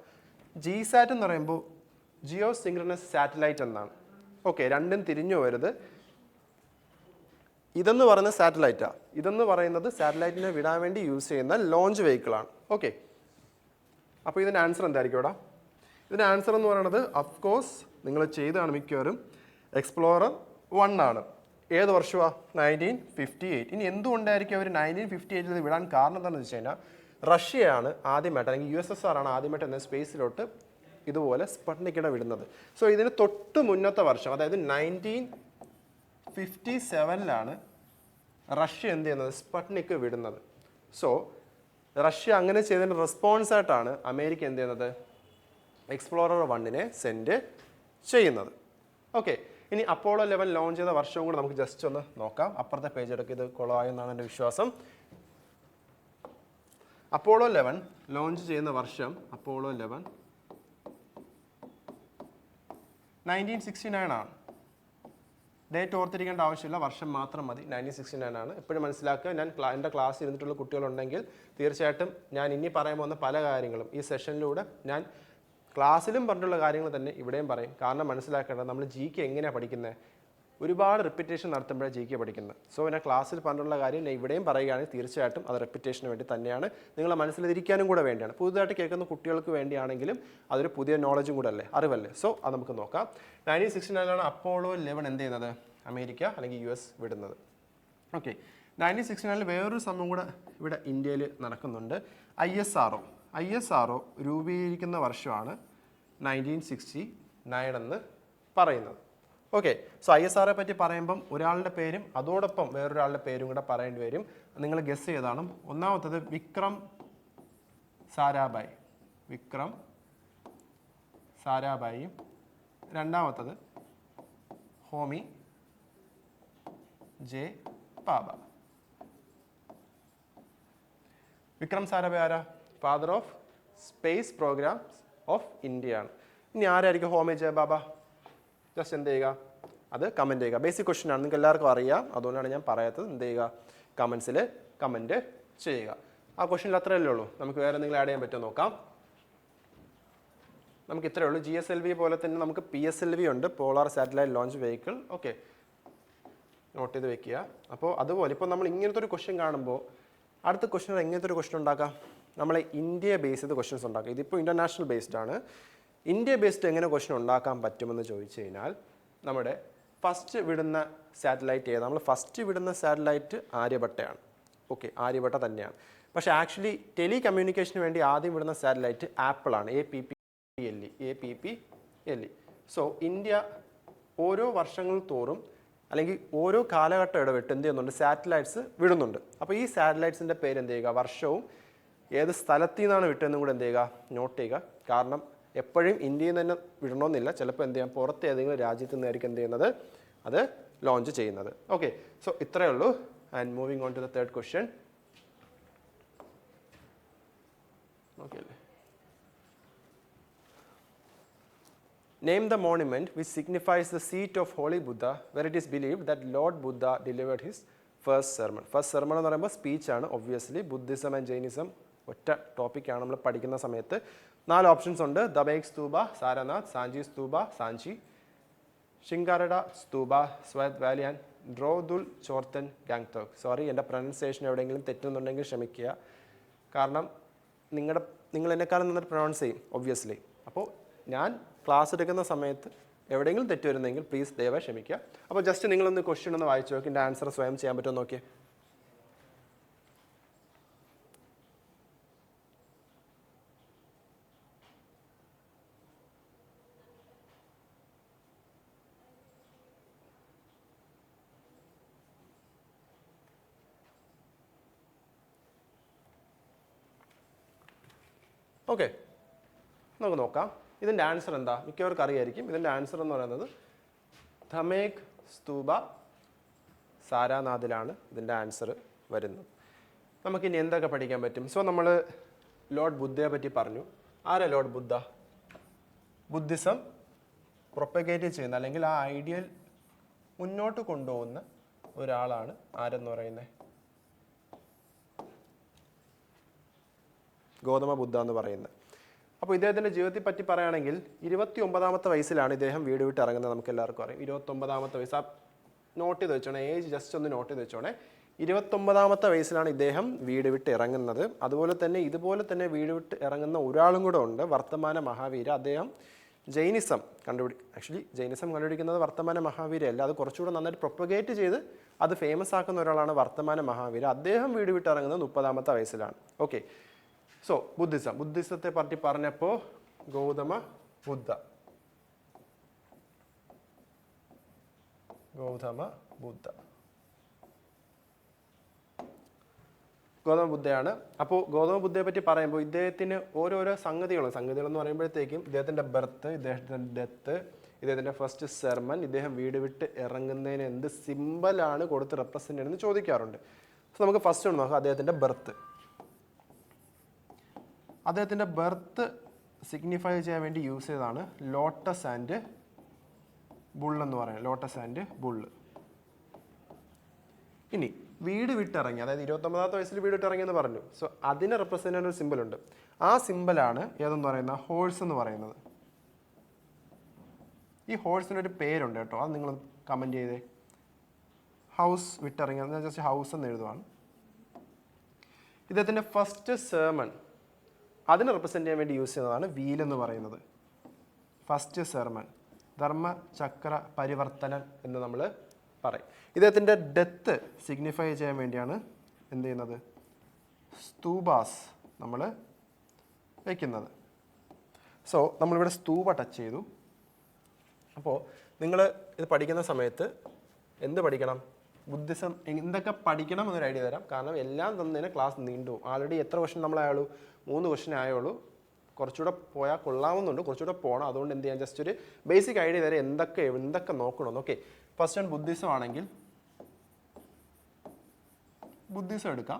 GSAT എന്ന് പറയുമ്പോൾ ജിയോ സിങ്ക്രണസ് സാറ്റലൈറ്റ് എന്നാണ്. ഓക്കെ, രണ്ടും തിരിഞ്ഞു വരുത്. ഇതെന്ന് പറയുന്നത് സാറ്റലൈറ്റാണ്, ഇതെന്ന് പറയുന്നത് സാറ്റലൈറ്റിനെ വിടാൻ വേണ്ടി യൂസ് ചെയ്യുന്ന ലോഞ്ച് വെഹിക്കിളാണ്. ഓക്കെ, അപ്പോൾ ഇതിൻ്റെ ആൻസർ എന്തായിരിക്കും ഇവിടെ? ഇതിൻ്റെ ആൻസർ എന്ന് പറയുന്നത് ഓഫ് കോഴ്സ് നിങ്ങൾ ചെയ്താണ് മിക്കവാറും. എക്സ്പ്ലോറർ 1 ആണ്. ഏത് വർഷമാണ്? 1958. ഇനി എന്തുകൊണ്ടായിരിക്കും അവർ 1958 വിടാൻ കാരണം എന്താണെന്ന് വെച്ച് കഴിഞ്ഞാൽ റഷ്യയാണ് ആദ്യമായിട്ട് അല്ലെങ്കിൽ USSR ആണ് ആദ്യമായിട്ട് എന്ന സ്പേസിലോട്ട് ഇതുപോലെ സ്പുട്നിക്കിനെ വിടുന്നത്. സോ ഇതിന് തൊട്ട് മുന്നത്തെ വർഷം, അതായത് 1957 റഷ്യ എന്ത് ചെയ്യുന്നത്? സ്പുട്നിക് വിടുന്നത്. സോ റഷ്യ അങ്ങനെ ചെയ്തതിന് റെസ്പോൺസ് ആയിട്ടാണ് അമേരിക്ക എന്ത് ചെയ്യുന്നത്? എക്സ്പ്ലോറർ 1 സെൻഡ് ചെയ്യുന്നത്. ഓക്കെ, ഇനി അപ്പോളോ 11 ലോഞ്ച് ചെയ്ത വർഷവും കൂടെ നമുക്ക് ജസ്റ്റ് ഒന്ന് നോക്കാം. അപ്പുറത്തെ പേജ് എടുക്കുക, ഇത് കൊളായെന്നാണ് എൻ്റെ വിശ്വാസം. അപ്പോളോ 11 ലോഞ്ച് ചെയ്യുന്ന വർഷം അപ്പോളോ 11 1969 ആണ്. ഡേറ്റ് ഓർത്തിരിക്കേണ്ട ആവശ്യമില്ല, വർഷം മാത്രം മതി. 1969 ആണ്. എപ്പോഴും മനസ്സിലാക്കുക, ഞാൻ എൻ്റെ ക്ലാസ് ഇരുന്നിട്ടുള്ള കുട്ടികളുണ്ടെങ്കിൽ തീർച്ചയായിട്ടും ഞാൻ ഇനി പറയാൻ പോകുന്ന പല കാര്യങ്ങളും ഈ സെഷനിലൂടെ ഞാൻ ക്ലാസ്സിലും പറഞ്ഞിട്ടുള്ള കാര്യങ്ങൾ തന്നെ ഇവിടെയും പറയും. കാരണം മനസ്സിലാക്കേണ്ടത് നമ്മൾ GK എങ്ങനെയാണ് പഠിക്കുന്നത്? ഒരുപാട് റിപ്പീറ്റേഷൻ നടത്തുമ്പോഴേ GK പഠിക്കുന്നത്. സോ ഞാൻ ക്ലാസ്സിൽ പറഞ്ഞിട്ടുള്ള കാര്യം ഞാൻ ഇവിടെയും പറയുകയാണെങ്കിൽ തീർച്ചയായിട്ടും അത് റിപ്പീറ്റേഷന് വേണ്ടി തന്നെയാണ്, നിങ്ങളെ മനസ്സിലിരിക്കാനും കൂടെ വേണ്ടിയാണ്. പുതുതായിട്ട് കേൾക്കുന്ന കുട്ടികൾക്ക് വേണ്ടിയാണെങ്കിലും അതൊരു പുതിയ നോളജും കൂടെ അല്ലേ, അറിവല്ലേ. സോ അത് നമുക്ക് നോക്കാം. 1969 അപ്പോളോ 11 എന്ത് ചെയ്യുന്നത്? അമേരിക്ക അല്ലെങ്കിൽ US വിടുന്നത്. ഓക്കെ, 1969 വേറൊരു സംഭവം കൂടെ ഇവിടെ ഇന്ത്യയിൽ നടക്കുന്നുണ്ട്. ISRO രൂപീകരിക്കുന്ന വർഷമാണ് 1969 എന്ന് പറയുന്നത്. ഓക്കെ, സോ ISRO പറ്റി പറയുമ്പം ഒരാളുടെ പേരും അതോടൊപ്പം വേറൊരാളുടെ പേരും കൂടെ പറയേണ്ടി വരും. നിങ്ങൾ ഗസ് ചെയ്താണ്. ഒന്നാമത്തത് വിക്രം സാരാഭായിയും രണ്ടാമത്തത് ഹോമി ജെ ഭാഭ. വിക്രം സാരാഭായ് ആരാ? Father of space programs of India ആണ്. ഇനി ആരായിരിക്കും ഹോമി ജെ ഭാഭ? ജസ്റ്റ് എന്ത് ചെയ്യുക, അത് കമൻറ്റ് ചെയ്യുക. ബേസിക് ക്വസ്റ്റ്യൻ ആണ്, നിങ്ങൾക്ക് എല്ലാവർക്കും അറിയാം, അതുകൊണ്ടാണ് ഞാൻ പറയാത്തത്. എന്ത് ചെയ്യുക, കമൻസിൽ കമൻറ്റ് ചെയ്യുക. ആ ക്വസ്റ്റ്യനിൽ അത്രയല്ലേ ഉള്ളൂ. നമുക്ക് വേറെ എന്തെങ്കിലും ആഡ് ചെയ്യാൻ പറ്റുമോ നോക്കാം. നമുക്ക് ഇത്രയേ ഉള്ളൂ. GSLV പോലെ തന്നെ നമുക്ക് PSLV ഉണ്ട്, polar satellite launch vehicle. Okay, note ചെയ്ത് വെക്കുക. അപ്പോൾ അതുപോലെ ഇപ്പോൾ നമ്മൾ ഇങ്ങനത്തെ ഒരു ക്വസ്റ്റ്യൻ കാണുമ്പോൾ അടുത്ത ക്വസ്റ്റ്യൻ എങ്ങനത്തെ ഒരു ക്വസ്റ്റ്യൻ ഉണ്ടാക്കാം? നമ്മളെ ഇന്ത്യ ബേസ് ചെയ്ത് ക്വസ്റ്റ്യൻസ് ഉണ്ടാക്കാം. ഇതിപ്പോൾ ഇൻ്റർനാഷണൽ ബേസ്ഡ് ആണ്. ഇന്ത്യ ബേസ്ഡ് എങ്ങനെ ക്വസ്റ്റ്യൻ ഉണ്ടാക്കാൻ പറ്റുമെന്ന് ചോദിച്ചു കഴിഞ്ഞാൽ നമ്മുടെ ഫസ്റ്റ് വിടുന്ന സാറ്റലൈറ്റ് ഏതാണ്? നമ്മൾ ഫസ്റ്റ് വിടുന്ന സാറ്റലൈറ്റ് ആര്യഭട്ടയാണ്. ഓക്കെ, ആര്യഭട്ട തന്നെയാണ്. പക്ഷേ ആക്ച്വലി ടെലി കമ്മ്യൂണിക്കേഷന് വേണ്ടി ആദ്യം വിടുന്ന സാറ്റലൈറ്റ് ആപ്പിളാണ്. APPLE. സോ ഇന്ത്യ ഓരോ വർഷങ്ങൾ തോറും അല്ലെങ്കിൽ ഓരോ കാലഘട്ടം ഇടവിട്ട് എന്ത് ചെയ്യുന്നുണ്ട്? സാറ്റലൈറ്റ്സ് വിടുന്നുണ്ട്. അപ്പോൾ ഈ സാറ്റലൈറ്റ്സിൻ്റെ പേര് എന്ത് ചെയ്യുക? വർഷവും ഏത് സ്ഥലത്തു നിന്നാണ് വിട്ടതെന്നും കൂടെ എന്ത് ചെയ്യുക? നോട്ട് ചെയ്യുക. കാരണം എപ്പോഴും ഇന്ത്യയിൽ നിന്ന് തന്നെ വിടണമെന്നില്ല. ചിലപ്പോൾ എന്ത് ചെയ്യാം, പുറത്ത് ഏതെങ്കിലും രാജ്യത്തു നിന്നായിരിക്കും എന്ത് ചെയ്യുന്നത്, അത് ലോഞ്ച് ചെയ്യുന്നത്. ഓക്കെ, സോ ഇത്രയേ ഉള്ളൂ. And moving on to the third question. Okay അല്ലേ? Name the monument which signifies the seat of Holy Buddha, where it is believed that Lord Buddha delivered his first sermon. First sermon എന്ന് പറയുമ്പോൾ സ്പീച്ചാണ്. Obviously Buddhism and Jainism ഒറ്റ ടോപ്പിക്കാണ് നമ്മൾ പഠിക്കുന്ന സമയത്ത്. 4 options ഉണ്ട്. ദബേഗ് stupa, Sarnath, Sanchi stupa, Sanchi, ഷിങ്കാരഡ stupa, സ്വയത് Valley and ഡ്രോദുൽ ചോർത്തൻ Gangtok. Sorry, എൻ്റെ pronunciation എവിടെയെങ്കിലും തെറ്റുന്നുണ്ടെങ്കിൽ ക്ഷമിക്കുക. കാരണം നിങ്ങൾ എന്നെക്കാളും നന്നായിട്ട് പ്രൊനൗൺസ് ചെയ്യും ഒബ്വിയസ്ലി. അപ്പോൾ ഞാൻ ക്ലാസ് എടുക്കുന്ന സമയത്ത് എവിടെയെങ്കിലും തെറ്റ് വരുന്നെങ്കിൽ പ്ലീസ് ദയവായി ക്ഷമിക്കുക. അപ്പോൾ ജസ്റ്റ് നിങ്ങളൊന്ന് ക്വസ്റ്റ്യൻ ഒന്ന് വായിച്ചു നോക്കി, എൻ്റെ ആൻസർ സ്വയം ചെയ്യാൻ പറ്റുമോ നോക്കിയേ. ഓക്കെ, നമുക്ക് നോക്കാം ഇതിൻ്റെ ആൻസർ എന്താ. മിക്കവർക്കും അറിയായിരിക്കും. ഇതിൻ്റെ ആൻസർ എന്ന് പറയുന്നത് ധമേക് സ്തൂപ സാരാനാഥിലാണ് ഇതിൻ്റെ ആൻസർ വരുന്നത്. നമുക്കിനി എന്തൊക്കെ പഠിക്കാൻ പറ്റും? സോ നമ്മൾ ലോർഡ് ബുദ്ധയെ പറ്റി പറഞ്ഞു. ആരാ ലോർഡ് ബുദ്ധ? ബുദ്ധിസം പ്രൊപ്പഗേറ്റ് ചെയ്യുന്ന അല്ലെങ്കിൽ ആ ഐഡിയൽ മുന്നോട്ട് കൊണ്ടുപോകുന്ന ഒരാളാണ് ആരെന്ന് പറയുന്നത്? ഗൗതമ ബുദ്ധ എന്ന് പറയുന്നത്. അപ്പോൾ ഇദ്ദേഹത്തിൻ്റെ ജീവിതത്തെ പറ്റി പറയുകയാണെങ്കിൽ 29ാമത്തെ വയസ്സിലാണ് ഇദ്ദേഹം വീട് വിട്ട് ഇറങ്ങുന്നത്. നമുക്ക് എല്ലാവർക്കും അറിയാം. 29ാമത്തെ വയസ്സ്. ആ നോട്ട് ചെയ്ത് വെച്ചോണേ, ഏജ് ജസ്റ്റ് ഒന്ന് നോട്ട് ചെയ്ത് വെച്ചോണേ. 29ാമത്തെ വയസ്സിലാണ് ഇദ്ദേഹം വീട് വിട്ട് ഇറങ്ങുന്നത്. അതുപോലെ തന്നെ ഇതുപോലെ തന്നെ വീട് വിട്ട് ഇറങ്ങുന്ന ഒരാളും കൂടെ ഉണ്ട്, വർത്തമാന മഹാവീര. അദ്ദേഹം ജൈനിസം ആക്ച്വലി ജൈനിസം കണ്ടുപിടിക്കുന്നത് വർത്തമാന മഹാവീര അല്ല, അത് കുറച്ചുകൂടെ നന്നായിട്ട് പ്രൊപ്പഗേറ്റ് ചെയ്ത് അത് ഫേമസ് ആക്കുന്ന ഒരാളാണ് വർത്തമാന മഹാവീര. അദ്ദേഹം വീട് വിട്ടിറങ്ങുന്നത് 30-ാമത്തെ വയസ്സിലാണ്. ഓക്കെ, സോ ബുദ്ധിസത്തെ പറ്റി പറഞ്ഞപ്പോൾ ഗൗതമ ബുദ്ധ. ഗൗതമ ബുദ്ധയാണ്. അപ്പോൾ ഗൗതമ ബുദ്ധയെ പറ്റി പറയുമ്പോൾ ഇദ്ദേഹത്തിന് ഓരോരോ സംഗതികളെന്ന് പറയുമ്പോഴത്തേക്കും ഇദ്ദേഹത്തിൻ്റെ ബർത്ത്, ഇദ്ദേഹത്തിൻ്റെ ഡെത്ത്, ഇദ്ദേഹത്തിൻ്റെ ഫസ്റ്റ് സെർമൺ, ഇദ്ദേഹം വീട് വിട്ട് ഇറങ്ങുന്നതിന് എന്ത് സിമ്പലാണ് കൊടുത്ത് റെപ്രസെൻ്റ് ചെയ്യുന്നത് ചോദിക്കാറുണ്ട്. സോ നമുക്ക് ഫസ്റ്റ് ഒന്ന് നോക്കാം അദ്ദേഹത്തിൻ്റെ ബർത്ത്. അദ്ദേഹത്തിൻ്റെ ബർത്ത് സിഗ്നിഫൈ ചെയ്യാൻ വേണ്ടി യൂസ് ചെയ്തതാണ് ലോട്ടസ് ആൻഡ് ബുൾ എന്ന് പറയുന്നത്. Lotus and bull. ഇനി വീട് വിട്ടിറങ്ങി, അതായത് 29-ാമത്തെ വയസ്സിൽ വീട് വിട്ടിറങ്ങിയെന്ന് പറഞ്ഞു. സോ അതിനെ റെപ്രസെൻ്റ് ചെയ്യുന്ന ഒരു സിമ്പിളുണ്ട്. ആ സിമ്പിളാണ് ഏതെന്ന് പറയുന്ന ഹോഴ്സ് എന്ന് പറയുന്നത്. ഈ ഹോഴ്സിനൊരു പേരുണ്ട് കേട്ടോ, അത് നിങ്ങൾ കമൻറ്റ് ചെയ്തേ. ഹൗസ് വിട്ടിറങ്ങി, ഞാൻ ജസ്റ്റ് ഹൗസ് എന്ന് എഴുതുവാണ്. ഇദ്ദേഹത്തിൻ്റെ ഫസ്റ്റ് സെർമൺ അതിനെ റെപ്രസെൻ്റ് ചെയ്യാൻ വേണ്ടി യൂസ് ചെയ്യുന്നതാണ് വീൽ എന്ന് പറയുന്നത്. ഫസ്റ്റ് സെർമൺ, ധർമ്മചക്ര പരിവർത്തനം എന്ന് നമ്മൾ പറയും. ഇദ്ദേഹത്തിൻ്റെ ഡെത്ത് സിഗ്നിഫൈ ചെയ്യാൻ വേണ്ടിയാണ് എന്ത് ചെയ്യുന്നത്, സ്തൂപാസ് നമ്മൾ വയ്ക്കുന്നത്. സോ നമ്മളിവിടെ സ്തൂപ ടച്ച് ചെയ്തു. അപ്പോൾ നിങ്ങൾ ഇത് പഠിക്കുന്ന സമയത്ത് എന്ത് പഠിക്കണം, ബുദ്ധിസം എന്തൊക്കെ പഠിക്കണം എന്നൊരു ഐഡിയ തരാം. കാരണം എല്ലാം തന്നതിന് ക്ലാസ് നീണ്ടു. ആൾറെഡി എത്ര ക്വസ്റ്റൻ നമ്മളായുള്ളൂ, 3 ക്വസ്റ്റൻ ആയുള്ളൂ. കുറച്ചുകൂടെ പോയാൽ കൊള്ളാവുന്നുണ്ട്, കുറച്ചുകൂടെ പോകണം. അതുകൊണ്ട് എന്ത് ചെയ്യാം, ജസ്റ്റ് ഒരു ബേസിക് ഐഡിയ തരാം എന്തൊക്കെ നോക്കണമെന്ന്. ഓക്കെ, ഫസ്റ്റ് വൺ ബുദ്ധിസം ആണെങ്കിൽ ബുദ്ധിസം എടുക്കാം.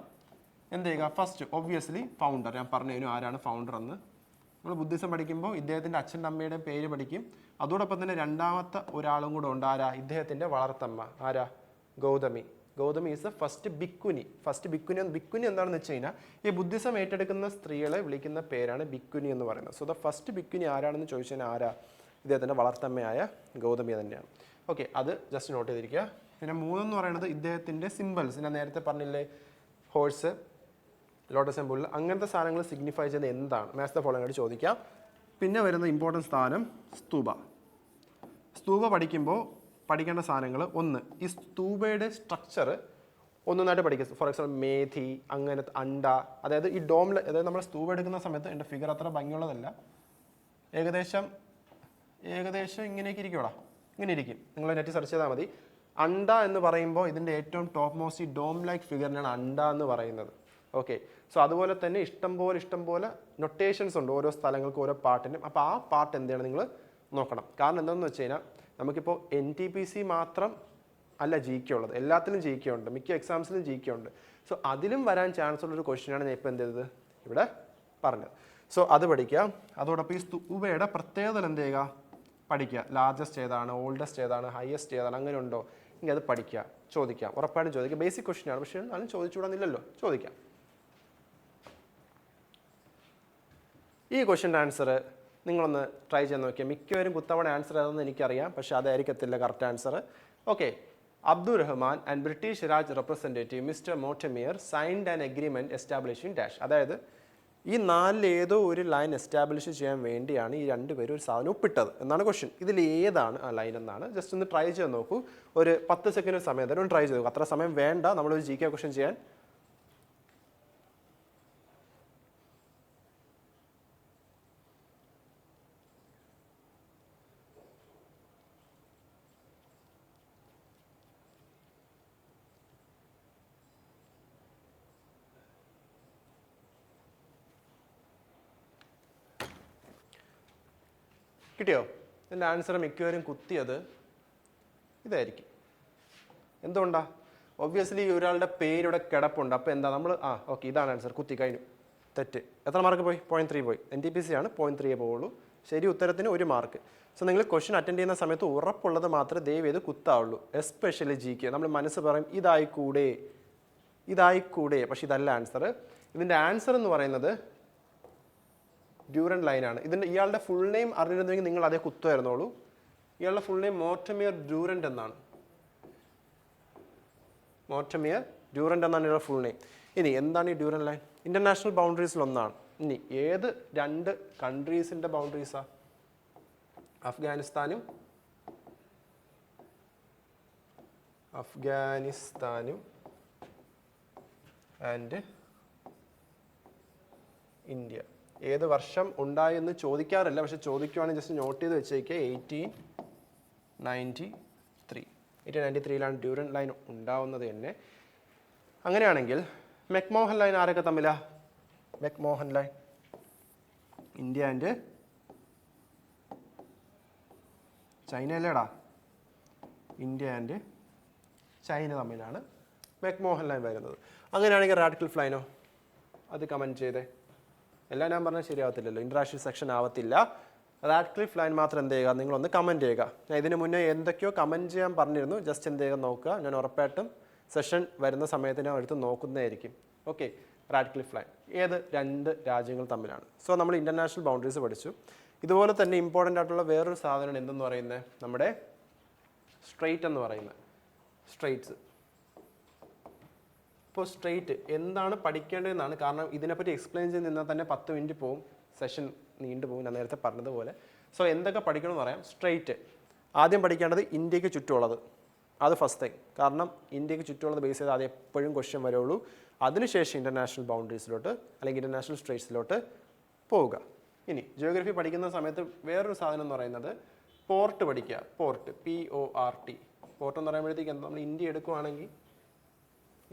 എന്ത് ചെയ്യുക, ഫസ്റ്റ് ഒബ്വിയസ്ലി ഫൗണ്ടർ. ഞാൻ പറഞ്ഞു ആരാണ് ഫൗണ്ടർ എന്ന്. നമ്മൾ ബുദ്ധിസം പഠിക്കുമ്പോൾ ഇദ്ദേഹത്തിൻ്റെ അച്ഛൻ്റെ അമ്മയുടെയും പേര് പഠിക്കും. അതോടൊപ്പം തന്നെ രണ്ടാമത്തെ ഒരാളും കൂടെ ഉണ്ട്. ആരാ, ഇദ്ദേഹത്തിൻ്റെ വളർത്തമ്മ. ആരാ, Gautami. Gautami is the first bhikkhuni. ബിക്കുനി എന്താണെന്ന് വെച്ച് കഴിഞ്ഞാൽ ഈ ബുദ്ധിസം ഏറ്റെടുക്കുന്ന സ്ത്രീകളെ വിളിക്കുന്ന പേരാണ് ബിക്കുനി എന്ന് പറയുന്നത്. സോ ദ ഫസ്റ്റ് ബിക്കുനി ആരാണെന്ന് ചോദിച്ചു കഴിഞ്ഞാൽ ആരാ, ഇദ്ദേഹത്തിൻ്റെ വളർത്തമ്മയായ ഗൗതമി തന്നെയാണ്. ഓക്കെ, അത് ജസ്റ്റ് നോട്ട് ചെയ്തിരിക്കുക. പിന്നെ 3 എന്ന് പറയുന്നത് ഇദ്ദേഹത്തിൻ്റെ സിമ്പിൾസ്. ഞാൻ നേരത്തെ പറഞ്ഞില്ലേ, ഹോഴ്സ്, ലോട്ടസ് ആൻഡ് ബുൾ, അങ്ങനത്തെ സാധനങ്ങൾ സിഗ്നിഫൈ ചെയ്യുന്നത് എന്താണ്, മാച്ച് ദ ഫോളോയിങ് ആയിട്ട് ചോദിക്കാം. പിന്നെ വരുന്ന ഇമ്പോർട്ടൻറ്റ് സ്ഥാനം സ്തൂപ. സ്തൂപ പഠിക്കുമ്പോൾ പഠിക്കേണ്ട സാധനങ്ങൾ, ഒന്ന് ഈ സ്തൂപയുടെ സ്ട്രക്ചർ ഒന്നൊന്നായിട്ട് പഠിക്കുക. ഫോർ എക്സാമ്പിൾ മേധി, അങ്ങനെ അണ്ട, അതായത് ഈ ഡോമിൽ, അതായത് നമ്മൾ സ്തൂപ എടുക്കുന്ന സമയത്ത് എൻ്റെ ഫിഗർ അത്ര ഭംഗിയുള്ളതല്ല, ഏകദേശം ഇങ്ങനെയൊക്കെ ഇരിക്കുവാടാ, ഇങ്ങനെ ഇരിക്കും. നിങ്ങൾ നെറ്റ് സെർച്ച് ചെയ്താൽ മതി. അണ്ട എന്ന് പറയുമ്പോൾ ഇതിൻ്റെ ഏറ്റവും ടോപ്പ് മോസ്റ്റ് ഈ ഡോം ലൈക്ക് ഫിഗറിനാണ് അണ്ട എന്ന് പറയുന്നത്. ഓക്കെ, സോ അതുപോലെ തന്നെ ഇഷ്ടം പോലെ നൊട്ടേഷൻസ് ഉണ്ട് ഓരോ സ്ഥലങ്ങൾക്കും ഓരോ പാട്ടിനും. അപ്പോൾ ആ പാട്ട് എന്ത് ചെയ്യണം നിങ്ങൾ നോക്കണം. കാരണം എന്താണെന്ന് വെച്ച് കഴിഞ്ഞാൽ നമുക്കിപ്പോൾ NTPC മാത്രം അല്ല GK ഉള്ളത്, എല്ലാത്തിലും GK ഉണ്ട്, മിക്ക എക്സാംസിലും GK ഉണ്ട്. സോ അതിലും വരാൻ ചാൻസ് ഉള്ളൊരു ക്വസ്റ്റ്യനാണ് ഞാൻ ഇപ്പോൾ എന്ത് ചെയ്തത് ഇവിടെ പറഞ്ഞത്. സോ അത് പഠിക്കുക. അതോടൊപ്പം ഈ സ്തൂപയുടെ പ്രത്യേകത എന്ത് ചെയ്യുക, പഠിക്കുക. ലാർജസ്റ്റ് ഏതാണ്, ഓൾഡസ്റ്റ് ഏതാണ്, ഹയസ്റ്റ് ഏതാണ്, അങ്ങനെ ഉണ്ടോ എങ്കിൽ അത് പഠിക്കുക. ചോദിക്കാം, ഉറപ്പായിട്ടും ചോദിക്കുക. ബേസിക് ക്വസ്റ്റ്യനാണ്, പക്ഷേ അതിന് ചോദിച്ചുകൂടാന്നില്ലല്ലോ, ചോദിക്കാം. ഈ ക്വസ്റ്റ്യൻ്റെ ആൻസർ നിങ്ങളൊന്ന് ട്രൈ ചെയ്ത് നോക്കിയാൽ മിക്കവരും കുത്തവണ ആൻസർ ഏതെന്ന് എനിക്കറിയാം, പക്ഷേ അതായിരിക്കത്തില്ല correct answer. Okay, Abdul Rahman and British Raj representative mister Mortimer signed an agreement establishing dash. അതായത് ഈ 4 ഏതോ ഒരു ലൈൻ എസ്റ്റാബ്ലിഷ് ചെയ്യാൻ വേണ്ടിയാണ് ഈ 2 പേരും ഒരു സാധനം ഒപ്പിട്ടത് എന്നാണ് ക്വസ്റ്റ്യൻ. ഇതിൽ ഏതാണ് ആ ലൈൻ എന്നാണ്. ജസ്റ്റ് ഒന്ന് ട്രൈ ചെയ്ത് നോക്കൂ. ഒരു 10 സെക്കൻഡ് സമയം തരും, ട്രൈ ചെയ്ത് നോക്കൂ. അത്ര സമയം വേണ്ട നമ്മളൊരു GK ക്വസ്റ്റ്യൻ ചെയ്യാൻ. കിട്ടിയോ? ഇതിൻ്റെ ആൻസർ മിക്കവരും കുത്തിയത് ഇതായിരിക്കും. എന്തുകൊണ്ടാ? ഒബ്വിയസ്ലി ഒരാളുടെ പേരിവിടെ കിടപ്പുണ്ട്. അപ്പോൾ എന്താ നമ്മൾ ഓക്കെ ഇതാണ് ആൻസർ, കുത്തി കഴിഞ്ഞു. തെറ്റ്. എത്ര മാർക്ക് പോയി? 0.3 പോയി. NTPC ആണ് 0.3 പോവുള്ളൂ. ശരി ഉത്തരത്തിന് 1 മാർക്ക്. സോ നിങ്ങൾ ക്വസ്റ്റ്യൻ അറ്റൻഡ് ചെയ്യുന്ന സമയത്ത് ഉറപ്പുള്ളത് മാത്രമേ ദയവ് ചെയ്ത് കുത്താവുള്ളൂ. Especially GK. നമ്മൾ മനസ്സ് പറയും ഇതായിക്കൂടെ, പക്ഷെ ഇതല്ല ആൻസർ. ഇതിൻ്റെ ആൻസർ എന്ന് പറയുന്നത് ഡ്യൂറൻറ്റ് ലൈനാണ്. ഇയാളുടെ ഫുൾ നെയിം അറിഞ്ഞിരുന്നെങ്കിൽ നിങ്ങൾ അതേ കുത്തുമായിരുന്നുള്ളൂ. ഇയാളുടെ ഫുൾ നെയിം മോർട്ടമിയർ ഡ്യൂറൻറ്റ് എന്നാണ്. മോർട്ടമിയർ ഡ്യൂറൻറ്റ് എന്നാണ് ഇയാളുടെ ഫുൾ നെയിം. ഇനി എന്താണ് ഈ ഡ്യൂറൻറ്റ് ലൈൻ? ഇൻ്റർനാഷണൽ ബൗണ്ടറീസിൽ ഒന്നാണ്. ഇനി ഏത് 2 കൺട്രീസിൻ്റെ ബൗണ്ടറീസാണ്? അഫ്ഗാനിസ്ഥാനും ആൻഡ് ഇന്ത്യ. ഏത് വർഷം ഉണ്ടായെന്ന് ചോദിക്കാറില്ല, പക്ഷെ ചോദിക്കുവാണെങ്കിൽ ജസ്റ്റ് നോട്ട് ചെയ്ത് വെച്ചേക്കുക. 1893 ഡ്യൂറൻറ്റ് ലൈൻ ഉണ്ടാവുന്നത് തന്നെ. അങ്ങനെയാണെങ്കിൽ മെക്മോഹൻ ലൈൻ ആരൊക്കെ തമ്മിലാ? മെക്മോഹൻ ലൈൻ ഇന്ത്യ ആൻഡ് ചൈന അല്ലേടാ? ഇന്ത്യ ആൻഡ് ചൈന തമ്മിലാണ് മെക്മോഹൻ ലൈൻ വരുന്നത്. അങ്ങനെയാണെങ്കിൽ റാഡ്ക്ലിഫ് ലൈനോ? അത് കമൻറ്റ് ചെയ്തേ. എല്ലാം ഞാൻ പറഞ്ഞാൽ ശരിയാവത്തില്ലല്ലോ, ഇൻട്രാക്ഷൻ സെക്ഷൻ ആവത്തില്ല. റാഡ്ക്ലിഫ് ലൈൻ മാത്രം എന്ത് ചെയ്യുക, നിങ്ങളൊന്ന് കമൻറ്റ് ചെയ്യുക. ഞാൻ ഇതിന് മുന്നേ എന്തൊക്കെയോ കമൻറ്റ് ചെയ്യാൻ പറഞ്ഞിരുന്നു, ജസ്റ്റ് എന്ത് ചെയ്യുക നോക്കുക. ഞാൻ ഉറപ്പായിട്ടും സെഷൻ വരുന്ന സമയത്ത് ഞാൻ എടുത്ത് നോക്കുന്നതായിരിക്കും. ഓക്കെ, റാഡ്ക്ലിഫ് ലൈൻ ഏത് 2 രാജ്യങ്ങൾ തമ്മിലാണ്? സോ നമ്മൾ ഇൻ്റർനാഷണൽ ബൗണ്ടറീസ് പഠിച്ചു. ഇതുപോലെ തന്നെ ഇമ്പോർട്ടൻ്റ് ആയിട്ടുള്ള വേറൊരു സാധനം എന്തെന്ന് പറയുന്നത് നമ്മുടെ സ്ട്രെയിറ്റ് എന്ന് പറയുന്നത്. സ്ട്രെയിറ്റ്സ്. ഇപ്പോൾ സ്ട്രെയിറ്റ് എന്താണ് പഠിക്കേണ്ടതെന്നാണ്. കാരണം ഇതിനെപ്പറ്റി എക്സ്പ്ലെയിൻ ചെയ്ത് നിന്നാൽ തന്നെ 10 മിനിറ്റ് പോകും, സെഷൻ നീണ്ടുപോകും, ഞാൻ നേരത്തെ പറഞ്ഞതുപോലെ. സോ എന്തൊക്കെ പഠിക്കണമെന്ന് പറയാം. സ്ട്രെയിറ്റ് ആദ്യം പഠിക്കേണ്ടത് ഇന്ത്യക്ക് ചുറ്റുമുള്ളത്, അത് ഫസ്റ്റ് തിങ്. കാരണം ഇന്ത്യക്ക് ചുറ്റുമുള്ളത് ബേസ് ചെയ്ത് അത് എപ്പോഴും ക്വസ്റ്റ്യൻ വരുള്ളൂ. അതിനുശേഷം ഇൻ്റർനാഷണൽ ബൗണ്ടറീസിലോട്ട് അല്ലെങ്കിൽ ഇൻ്റർനാഷണൽ സ്ട്രെയിറ്റ്സിലോട്ട് പോവുക. ഇനി ജിയോഗ്രഫി പഠിക്കുന്ന സമയത്ത് വേറൊരു സാധനം എന്ന് പറയുന്നത് പോർട്ട് പഠിക്കുക. Port, PORT. പോർട്ട് എന്ന് പറയുമ്പോഴത്തേക്ക് എന്താ, നമ്മൾ ഇന്ത്യ എടുക്കുകയാണെങ്കിൽ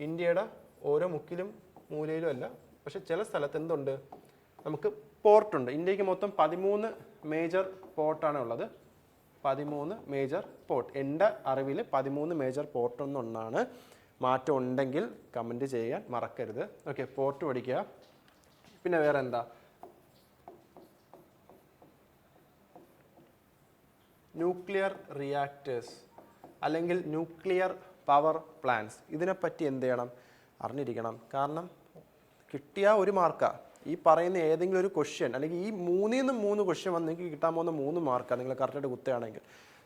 ഇന്ത്യയുടെ ഓരോ മുക്കിലും മൂലയിലും അല്ല, പക്ഷെ ചില സ്ഥലത്ത് എന്തുണ്ട്, നമുക്ക് പോർട്ടുണ്ട്. ഇന്ത്യക്ക് മൊത്തം 13 മേജർ പോർട്ടാണ് ഉള്ളത്. 13 മേജർ പോർട്ട്. എൻ്റെ അറിവിൽ 13 മേജർ പോർട്ട് ഒന്നാണ്. മാറ്റം ഉണ്ടെങ്കിൽ കമൻറ്റ് ചെയ്യാൻ മറക്കരുത്. ഓക്കെ, പോർട്ട് പഠിക്കുക. പിന്നെ വേറെ എന്താ, ന്യൂക്ലിയർ റിയാക്ടേഴ്സ് അല്ലെങ്കിൽ ന്യൂക്ലിയർ പവർ പ്ലാന്റ്സ്. ഇതിനെപ്പറ്റി എന്ത് ചെയ്യണം, അറിഞ്ഞിരിക്കണം. കാരണം കിട്ടിയ ഒരു മാർക്കാണ്. ഈ പറയുന്ന ഏതെങ്കിലും ഒരു ക്വസ്റ്റ്യൻ അല്ലെങ്കിൽ ഈ 3 ക്വസ്റ്റ്യൻ വന്ന് നിങ്ങൾക്ക് കിട്ടാൻ പോകുന്ന 3 മാർക്കാണ് നിങ്ങൾ കറക്റ്റായിട്ട് കുത്തുകയാണെങ്കിൽ.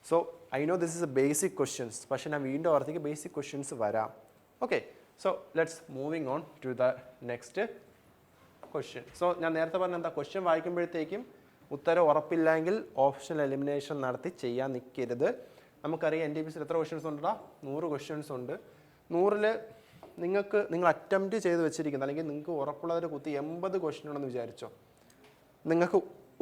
So I know this is a basic questions, പക്ഷേ ഞാൻ വീണ്ടും ഓർത്തേക്ക് ബേസിക് ക്വസ്റ്റ്യൻസ് വരാം. Okay, so let's moving on to the next question. So ഞാൻ നേരത്തെ പറഞ്ഞ എന്താ, ക്വസ്റ്റ്യൻ വായിക്കുമ്പോഴത്തേക്കും ഉത്തരം ഉറപ്പില്ലെങ്കിൽ ഓപ്ഷണൽ എലിമിനേഷൻ നടത്തി ചെയ്യാൻ നിൽക്കരുത്. നമുക്കറിയാം NTPC എത്ര ക്വസ്റ്റ്യൻസ് ഉണ്ടോ? 100 ക്വസ്റ്റ്യൻസ് ഉണ്ട്. 100ൽ നിങ്ങൾ അറ്റംപ്റ്റ് ചെയ്ത് വെച്ചിരിക്കുന്നത് അല്ലെങ്കിൽ നിങ്ങൾക്ക് ഉറപ്പുള്ളവർ കുത്തി 80 ക്വസ്റ്റ്യൻ ഉണ്ടെന്ന് വിചാരിച്ചോ. നിങ്ങൾക്ക്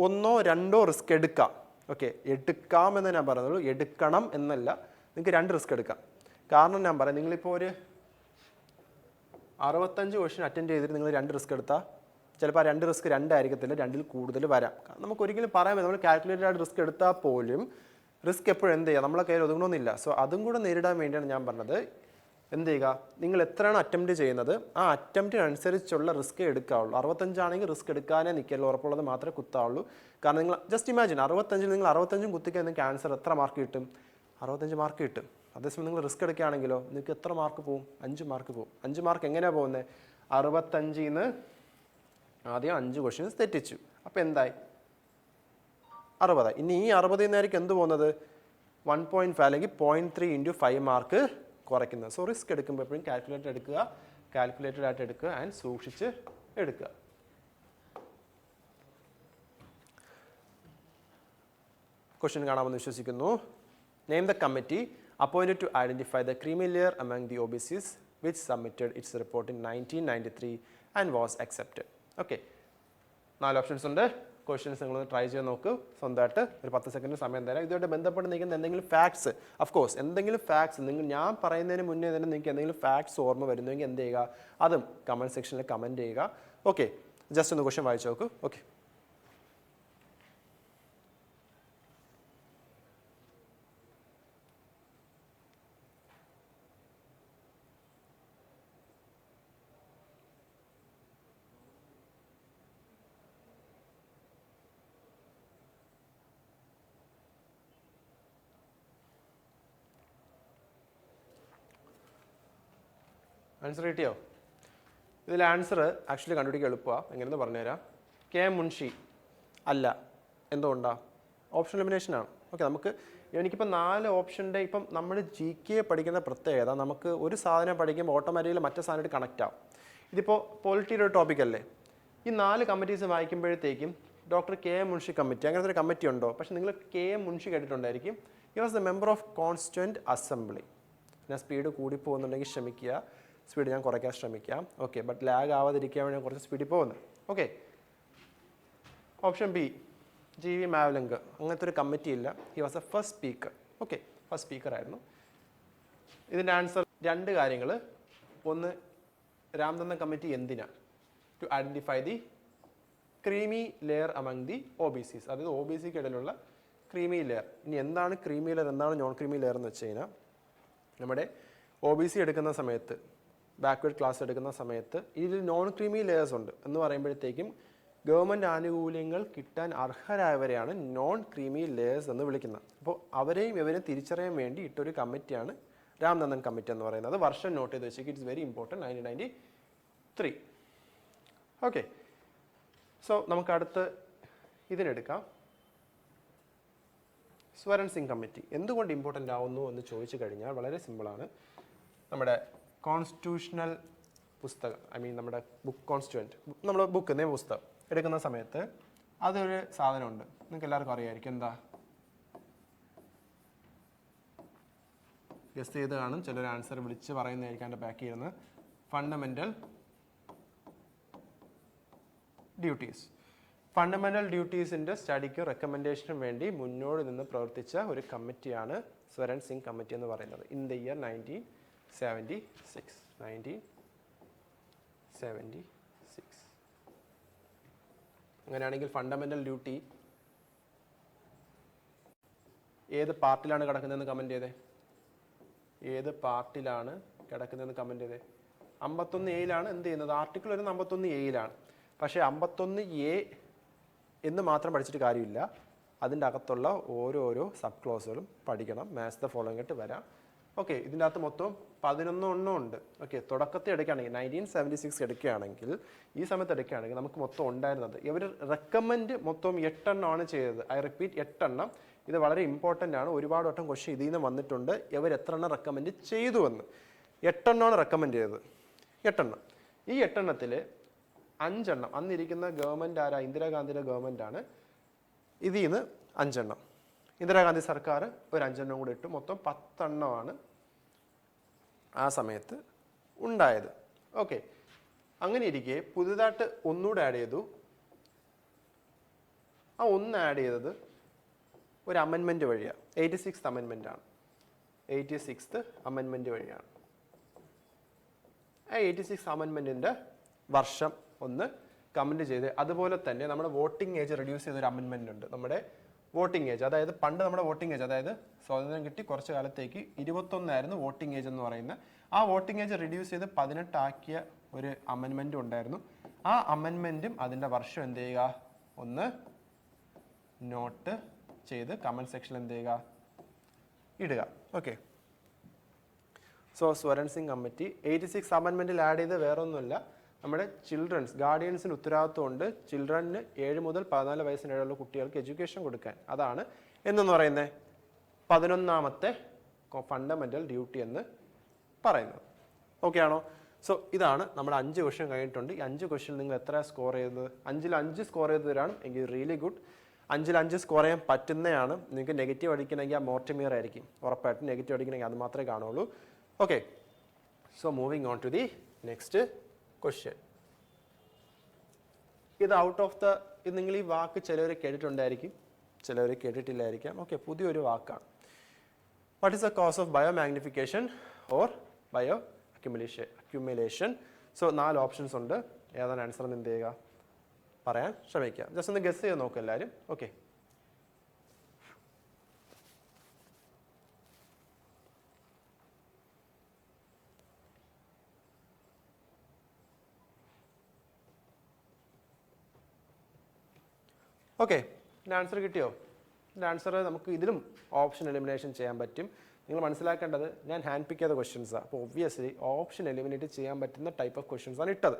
1 or 2 റിസ്ക് എടുക്കാം. ഓക്കെ, എടുക്കാമെന്ന് ഞാൻ പറയുന്നുള്ളൂ, എടുക്കണം എന്നല്ല. നിങ്ങൾക്ക് 2 റിസ്ക് എടുക്കാം. കാരണം ഞാൻ പറയാം, നിങ്ങളിപ്പോൾ ഒരു 65 ക്വസ്റ്റ്യൻ അറ്റൻഡ് ചെയ്തിട്ട് നിങ്ങൾ 2 റിസ്ക് എടുത്താൽ ചിലപ്പോൾ ആ 2 റിസ്ക് 2 ആയിരിക്കത്തില്ല, 2ൽ കൂടുതൽ വരാം. നമുക്ക് ഒരിക്കലും പറയാൻ പറ്റും, നമ്മൾ കാൽക്കുലേറ്റഡ് ആയിട്ട് റിസ്ക് എടുത്താൽ പോലും റിസ്ക് എപ്പോഴും എന്ത് ചെയ്യുക, നമ്മളെ കയ്യിൽ ഒതുങ്ങണമെന്നില്ല. സോ അതും കൂടെ നേരിടാൻ വേണ്ടിയാണ് ഞാൻ പറഞ്ഞത്, എന്ത് ചെയ്യുക, നിങ്ങൾ എത്രയാണ് അറ്റംപ്റ്റ് ചെയ്യുന്നത് ആ അറ്റംപ്റ്റിനനുസരിച്ചുള്ള റിസ്ക് എടുക്കാവുള്ളൂ. 65 ആണെങ്കിൽ റിസ്ക് എടുക്കാനേ നിൽക്കല്ലോ, ഉറപ്പുള്ളത് മാത്രമേ കുത്താവുള്ളൂ. കാരണം നിങ്ങൾ ജസ്റ്റ് ഇമാജിൻ 65 നിങ്ങൾ 65 കുത്തിക്കാൻ നിങ്ങൾക്ക് ആൻസർ എത്ര മാർക്ക് കിട്ടും? 65 മാർക്ക് കിട്ടും. അതേസമയം നിങ്ങൾ റിസ്ക് എടുക്കുകയാണെങ്കിലോ നിങ്ങൾക്ക് എത്ര മാർക്ക് പോകും? 5 മാർക്ക് പോകും. 5 മാർക്ക് എങ്ങനെയാണ് പോകുന്നത്? 65 ആദ്യം 5 ക്വസ്റ്റ്യൻസ് തെറ്റിച്ചു, അപ്പോൾ എന്തായി? 60. ഇനി ഈ 60 നിന്നായിരിക്കും എന്ത് പോകുന്നത്? 1.5 അല്ലെങ്കിൽ 0.3 × 5 മാർക്ക് കുറയ്ക്കുന്നത്. സോ റിസ്ക് എടുക്കുമ്പോൾ എപ്പോഴും കാൽക്കുലേറ്റഡ് ആയിട്ട് എടുക്കുക ആൻഡ് സൂക്ഷിച്ച് എടുക്കുക. ക്വസ്റ്റ്യൻ കാണാമെന്ന് വിശ്വസിക്കുന്നു. Name the committee appointed to identify the creamy layer among the OBCs which submitted its report in 1993 and was accepted. Okay, 4 options ഉണ്ട്. ക്വസ്റ്റ്യൻസ് നിങ്ങളൊന്ന് ട്രൈ ചെയ്ത് നോക്കൂ സ്വന്തമായിട്ട്. ഒരു 10 സെക്കൻഡ് സമയം തരാം. ഇതുമായിട്ട് ബന്ധപ്പെട്ട് നിൽക്കുന്ന എന്തെങ്കിലും ഫാക്ട്സ്, അഫ്കോഴ്സ് എന്തെങ്കിലും ഫാക്ട്സ് ഞാൻ പറയുന്നതിന് മുന്നേ തന്നെ നിങ്ങൾക്ക് എന്തെങ്കിലും ഫാക്ട്സ് ഓർമ്മ വരുന്നുവെങ്കിൽ എന്ത് ചെയ്യുക, അതും കമൻറ്റ് സെക്ഷനിൽ കമൻറ്റ് ചെയ്യുക. ഓക്കെ, ജസ്റ്റ് ഒന്ന് ക്വസ്റ്റ്യൻ വായിച്ചു നോക്കൂ. ഓക്കെ, ആൻസർ കിട്ടിയോ? ഇതിൽ ആൻസർ ആക്ച്വലി കണ്ടുപിടിക്കാൻ എളുപ്പമാണ്. എങ്ങനെയെന്ന് പറഞ്ഞുതരാം. കെ മുൻഷി അല്ല. എന്തുകൊണ്ടാണ്? ഓപ്ഷൻ എലിമിനേഷനാണ്. ഓക്കെ, എനിക്കിപ്പോൾ 4 ഓപ്ഷൻ്റെ ഇപ്പം നമ്മൾ GK പഠിക്കുന്ന പ്രത്യേകത, നമുക്ക് ഒരു സാധനം പഠിക്കുമ്പോൾ ഓട്ടോമാറ്റിക്കലി മറ്റേ സാധനമായിട്ട് കണക്റ്റ് ആവും. ഇതിപ്പോൾ പൊളിറ്റിയുടെ ഒരു ടോപ്പിക് അല്ലേ. ഈ 4 കമ്മിറ്റീസ് വായിക്കുമ്പോഴത്തേക്കും doctor K M Munshi committee, അങ്ങനത്തെ ഒരു കമ്മിറ്റി ഉണ്ടോ? പക്ഷേ നിങ്ങൾ കെ എം മുൻഷി കേട്ടിട്ടുണ്ടായിരിക്കും. He was the member of constituent assembly. ഞാൻ സ്പീഡ് കൂടിപ്പോകുന്നുണ്ടെങ്കിൽ ക്ഷമിക്കുക, സ്പീഡ് ഞാൻ കുറയ്ക്കാൻ ശ്രമിക്കാം. ഓക്കെ, ബട്ട് ലാഗ് ആവാതിരിക്കാൻ വേണ്ടി ഞാൻ കുറച്ച് സ്പീഡിൽ പോകുന്നത്. Okay, option B G V Mavalankar. അങ്ങനത്തെ ഒരു കമ്മിറ്റി ഇല്ല. He was a first speaker. Okay, first speaker ആയിരുന്നു. ഇതിൻ്റെ ആൻസർ രണ്ട് കാര്യങ്ങൾ. ഒന്ന്, രാംതന്ത കമ്മിറ്റി എന്തിനാ? To identify the creamy layer among the OBCs, അതായത് OBCക്ക് ഇടയിലുള്ള ക്രീമി ലെയർ. ഇനി എന്താണ് ക്രീമി ലെയർ, എന്താണ് നോൺ ക്രീമി ലെയർ എന്ന് വെച്ച് കഴിഞ്ഞാൽ, നമ്മുടെ OBC എടുക്കുന്ന സമയത്ത്, ബാക്ക്വേർഡ് ക്ലാസ് എടുക്കുന്ന സമയത്ത് ഇതിൽ നോൺ ക്രീമി ലെയേഴ്സ് ഉണ്ട് എന്ന് പറയുമ്പോഴത്തേക്കും ഗവൺമെൻറ് ആനുകൂല്യങ്ങൾ കിട്ടാൻ അർഹരായവരെയാണ് നോൺ ക്രീമി ലെയേഴ്സ് എന്ന് വിളിക്കുന്നത്. അപ്പോൾ അവരെയും ഇവരെയും തിരിച്ചറിയാൻ വേണ്ടി ഇട്ടൊരു കമ്മിറ്റിയാണ് രാംതന്ദൻ കമ്മിറ്റി എന്ന് പറയുന്നത്. വർഷം നോട്ട് ചെയ്ത് വെച്ചേക്ക്, it's very important, 1993. Okay, so നമുക്ക് അടുത്ത് ഇതിനെടുക്കാം. സ്വരൺ സിംഗ് കമ്മിറ്റി എന്തുകൊണ്ട് ഇമ്പോർട്ടൻ്റ് ആവുന്നു എന്ന് ചോദിച്ചു കഴിഞ്ഞാൽ വളരെ സിമ്പിളാണ്. നമ്മുടെ കോൺസ്റ്റിറ്റ്യൂഷണൽ പുസ്തകം, നമ്മുടെ ബുക്ക് കോൺസ്റ്റിറ്റ്യൂവൻറ്റ്, നമ്മൾ ബുക്ക് നിയമപുസ്തകം എടുക്കുന്ന സമയത്ത് അതൊരു സാധനമുണ്ട്, നിങ്ങൾക്ക് എല്ലാവർക്കും അറിയാമായിരിക്കും. എന്താ? ഗസ് ചെയ്ത് കാണും, ചിലർ ആൻസർ വിളിച്ച് പറയുന്നതായിരിക്കും അതിൻ്റെ ബാക്കി ഇരുന്ന്. Fundamental duties. ഫണ്ടമെൻ്റൽ ഡ്യൂട്ടീസിൻ്റെ സ്റ്റഡിക്കും റെക്കമെൻഡേഷനും വേണ്ടി മുന്നോട്ട് നിന്ന് പ്രവർത്തിച്ച ഒരു കമ്മിറ്റിയാണ് സ്വരൺ സിംഗ് കമ്മിറ്റി എന്ന് പറയുന്നത്. In the year 1976. അങ്ങനെയാണെങ്കിൽ ഫണ്ടമെൻ്റൽ ഡ്യൂട്ടി ഏത് പാർട്ടിലാണ് കിടക്കുന്നതെന്ന് കമൻറ്റ് ചെയ്തേ. ഏത് പാർട്ടിലാണ് കിടക്കുന്നതെന്ന് കമൻറ്റ് ചെയ്തേ. 51A എന്ത് ചെയ്യുന്നത്? ആർട്ടിക്കിൾ വരുന്നത് 51A. പക്ഷേ 51A എന്ന് മാത്രം പഠിച്ചിട്ട് കാര്യമില്ല, അതിൻ്റെ അകത്തുള്ള ഓരോരോ സബ് ക്ലോസുകളും പഠിക്കണം. മാത്സ് ദ ഫോളോയിങ് ആയിട്ട് വരാം. ഓക്കെ, ഇതിൻ്റെ അകത്ത് മൊത്തം 11 ഉണ്ട്. ഓക്കെ, തുടക്കത്തിൽ എടുക്കുകയാണെങ്കിൽ 1976 എടുക്കുകയാണെങ്കിൽ, ഈ സമയത്ത് എടുക്കുകയാണെങ്കിൽ നമുക്ക് മൊത്തം ഉണ്ടായിരുന്നത്, ഇവർ റെക്കമെൻഡ് മൊത്തം 8 ചെയ്തത്. I repeat, 8. ഇത് വളരെ ഇമ്പോർട്ടൻ്റ് ആണ്. ഒരുപാട് വട്ടം ക്വസ്റ്റ്യൻ ഇതിൽ നിന്ന് വന്നിട്ടുണ്ട്. ഇവർ എത്ര റെക്കമെൻഡ് ചെയ്തു എന്ന്. 8 റെക്കമെൻഡ് ചെയ്തത്. 8. ഈ 8 5 അന്നിരിക്കുന്ന ഗവൺമെൻറ് ആരാ? ഇന്ദിരാഗാന്ധിയുടെ ഗവൺമെൻറ് ആണ്. ഇതിൽ നിന്ന് 5. ഇന്ദിരാഗാന്ധി സർക്കാർ ഒരു 5 കൂടെ ഇട്ടു. മൊത്തം 10 ആ സമയത്ത് ഉണ്ടായത്. ഓക്കെ, അങ്ങനെ ഇരിക്കെ പുതുതായിട്ട് ഒന്നുകൂടെ ആഡ് ചെയ്തു. ആ ഒന്ന് ആഡ് ചെയ്തത് ഒരു അമെൻമെൻറ്റ് വഴിയാണ്. 86th അമെൻമെൻറ്റാണ്. 86th അമെൻമെൻറ്റ് വഴിയാണ്. ആ 86th അമെൻമെൻറ്റിൻ്റെ വർഷം ഒന്ന് കമൻറ്റ് ചെയ്ത്, അതുപോലെ തന്നെ നമ്മുടെ വോട്ടിംഗ് ഏജ് റെഡ്യൂസ് ചെയ്തൊരു അമെൻമെൻറ്റ് ഉണ്ട്. നമ്മുടെ വോട്ടിംഗ് ഏജ്, അതായത് പണ്ട് നമ്മുടെ വോട്ടിംഗ് ഏജ്, അതായത് സ്വാതന്ത്ര്യം കിട്ടി കുറച്ച് കാലത്തേക്ക് 21 വോട്ടിംഗ് ഏജ് എന്ന് പറയുന്നത്. ആ വോട്ടിംഗ് ഏജ് റെഡ്യൂസ് ചെയ്ത് 18 ആക്കിയ ഒരു അമെൻമെൻറ്റും ഉണ്ടായിരുന്നു. ആ അമെൻമെൻറ്റും അതിൻ്റെ വർഷം എന്ത് ചെയ്യുക? ഒന്ന് നോട്ട് ചെയ്ത് കമൻറ്റ് സെക്ഷനിൽ എന്ത് ചെയ്യുക? ഇടുക. Okay, so Swaran Singh committee 86 അമെൻമെൻറ്റിൽ ആഡ് ചെയ്ത് വേറെ ഒന്നുമില്ല, നമ്മുടെ ചിൽഡ്രൻസ് ഗാർഡിയൻസിന് ഉത്തരവാദിത്വമുണ്ട്. ചിൽഡ്രന് 7 മുതൽ 14 വയസ്സിനിടയിലുള്ള കുട്ടികൾക്ക് എഡ്യൂക്കേഷൻ കൊടുക്കാൻ. അതാണ് എന്നെന്ന് പറയുന്നത് 11ാമത്തെ ഫണ്ടമെൻ്റൽ ഡ്യൂട്ടി എന്ന് പറയുന്നത്. ഓക്കെ ആണോ? സോ ഇതാണ് നമ്മുടെ 5 ക്വസ്റ്റ്യൻ കഴിഞ്ഞിട്ടുണ്ട്. ഈ 5 ക്വസ്റ്റ്യൻ നിങ്ങൾ എത്ര സ്കോർ ചെയ്തത്? 5ൽ 5 സ്കോർ ചെയ്ത് തരാണ് എങ്കിൽ റിയലി ഗുഡ്. 5ൽ 5 സ്കോർ ചെയ്യാൻ പറ്റുന്നതാണ്. നിങ്ങൾക്ക് നെഗറ്റീവ് അടിക്കണമെങ്കിൽ ആ മോർട്ടിമിയർ ആയിരിക്കും. ഉറപ്പായിട്ടും നെഗറ്റീവ് അടിക്കണമെങ്കിൽ അത് മാത്രമേ കാണുള്ളൂ. Okay, so moving on to the next question. ഇത് ഔട്ട് ഓഫ് ദ, ഇത് നിങ്ങൾ ഈ വാക്ക് ചിലവർ കേട്ടിട്ടുണ്ടായിരിക്കും, ചിലവർ കേട്ടിട്ടില്ലായിരിക്കാം. ഓക്കെ, പുതിയൊരു വാക്കാണ്. What is the cause of bio magnification or bio accumulation? So 4 options ഉണ്ട്. ഏതാണ് ആൻസർ എന്ന് എന്ത് ചെയ്യുക? പറയാൻ ശ്രമിക്കുക. ജസ്റ്റ് ഒന്ന് ഗസ് ചെയ്ത് നോക്കുക എല്ലാവരും. ഓക്കെ, ഓക്കെ, ഇതിൻ്റെ ആൻസർ കിട്ടിയോ? ഇതിൻ്റെ ആൻസർ നമുക്ക് ഇതിലും ഓപ്ഷൻ എലിമിനേഷൻ ചെയ്യാൻ പറ്റും. നിങ്ങൾ മനസ്സിലാക്കേണ്ടത് ഞാൻ ഹാൻഡ് പിക്ക് ചെയ്ത ക്വസ്റ്റ്യൻസാണ്. അപ്പോൾ ഒബ്വിയസ്ലി ഓപ്ഷൻ എലിമിനേറ്റ് ചെയ്യാൻ പറ്റുന്ന ടൈപ്പ് ഓഫ് ക്വസ്റ്റ്യൻസാണ് ഇട്ടത്.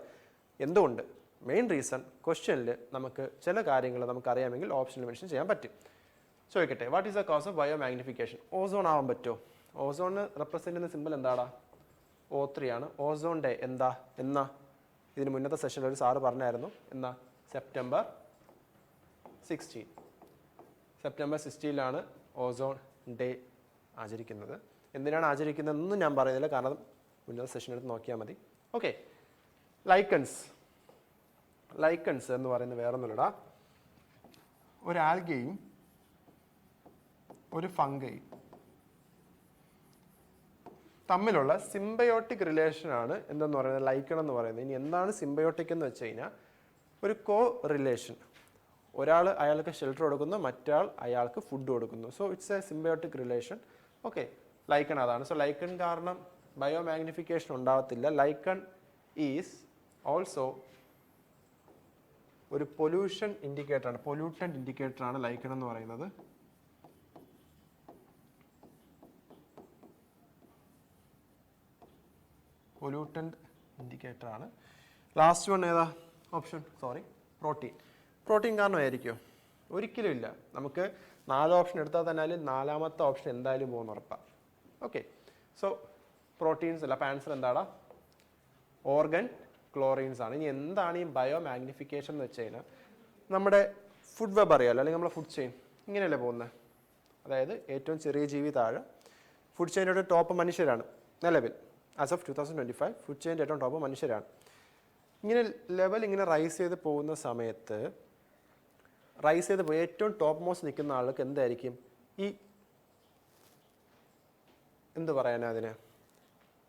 എന്തുകൊണ്ട്? മെയിൻ റീസൺ, ക്വസ്റ്റ്യനിൽ നമുക്ക് ചില കാര്യങ്ങൾ നമുക്ക് അറിയാമെങ്കിൽ ഓപ്ഷൻ എലിമിനേഷൻ ചെയ്യാൻ പറ്റും. ചോദിക്കട്ടെ, what is the cause of bio magnification? Ozone ആവാൻ പറ്റുമോ? ഓസോണിന് റെപ്രസെൻ്റ് ചെയ്യുന്ന സിമ്പിൾ എന്താടാ? O3 ആണ്. ഓസോൺ ഡേ എന്താ? എന്നാ? ഇതിന് മുന്നത്തെ സെഷനിൽ ഒരു സാറ് പറഞ്ഞായിരുന്നു. എന്നാ? സെപ്റ്റംബർ 16. സെപ്റ്റംബർ 16 ഓസോൺ ഡേ ആചരിക്കുന്നത്. എന്തിനാണ് ആചരിക്കുന്നതെന്നും ഞാൻ പറയുന്നില്ല, കാരണം മുന്നത്തെ സെഷൻ എടുത്ത് നോക്കിയാൽ മതി. ഓക്കെ, ലൈക്കൺസ് എന്ന് പറയുന്നത് വേറൊന്നുമില്ലടാ, ഒരു ആൽഗയും ഒരു ഫംഗയും തമ്മിലുള്ള സിംബയോട്ടിക് റിലേഷനാണ് എന്തെന്ന് പറയുന്നത് ലൈക്കൺ എന്ന് പറയുന്നത്. ഇനി എന്താണ് സിംബയോട്ടിക് എന്ന് വെച്ച് കഴിഞ്ഞാൽ ഒരു കോ റിലേഷൻ. ഒരാൾ അയാൾക്ക് ഷെൽട്ടർ കൊടുക്കുന്നു, മറ്റാൾ അയാൾക്ക് ഫുഡ് കൊടുക്കുന്നു. So it's A symbiotic relation. Okay, lichen അതാണ്. സോ ലൈക്കൺ കാരണം ബയോ മാഗ്നിഫിക്കേഷൻ ഉണ്ടാവത്തില്ല. ലൈക്കൺ ഈസ് ഓൾസോ ഒരു പൊല്യൂഷൻ ഇൻഡിക്കേറ്ററാണ്, പൊല്യൂട്ടൻ്റ് ഇൻഡിക്കേറ്ററാണ് ലൈക്കൺ എന്ന് പറയുന്നത്. പൊല്യൂട്ടൻ്റ് ഇൻഡിക്കേറ്ററാണ്. ലാസ്റ്റ് വൺ ഏതാ ഓപ്ഷൻ? പ്രോട്ടീൻ കാരണമായിരിക്കുമോ? ഒരിക്കലും ഇല്ല. നമുക്ക് 4 ഓപ്ഷൻ എടുത്താൽ തന്നെ 4ാമത്തെ ഓപ്ഷൻ എന്തായാലും പോകുന്ന ഉറപ്പാണ്. ഓക്കെ, സോ പ്രോട്ടീൻസ് അല്ല. അപ്പോൾ ആൻസർ എന്താടാ? ഓർഗൻ ക്ലോറീൻസ് ആണ്. ഇനി എന്താണ് ഈ ബയോ മാഗ്നിഫിക്കേഷൻ എന്ന് വെച്ച് കഴിഞ്ഞാൽ നമ്മുടെ ഫുഡ് വെബ് അറിയാമല്ലോ, അല്ലെങ്കിൽ നമ്മുടെ ഫുഡ് ചെയിൻ ഇങ്ങനെയല്ലേ പോകുന്നത്. അതായത് ഏറ്റവും ചെറിയ ജീവി താഴെ, ഫുഡ് ചെയിൻ്റെ ടോപ്പ് മനുഷ്യരാണ് നിലവിൽ. ആസ് ഓഫ് 2025 ഫുഡ് ചെയിൻ്റെ ഏറ്റവും ടോപ്പ് മനുഷ്യരാണ്. ഇങ്ങനെ ലെവൽ ഇങ്ങനെ റൈസ് ചെയ്ത് പോകുന്ന സമയത്ത് ഏറ്റവും ടോപ്പ് മോസ്റ്റ് നിൽക്കുന്ന ആൾക്ക് എന്തായിരിക്കും ഈ എന്ത് പറയാനാ അതിന്,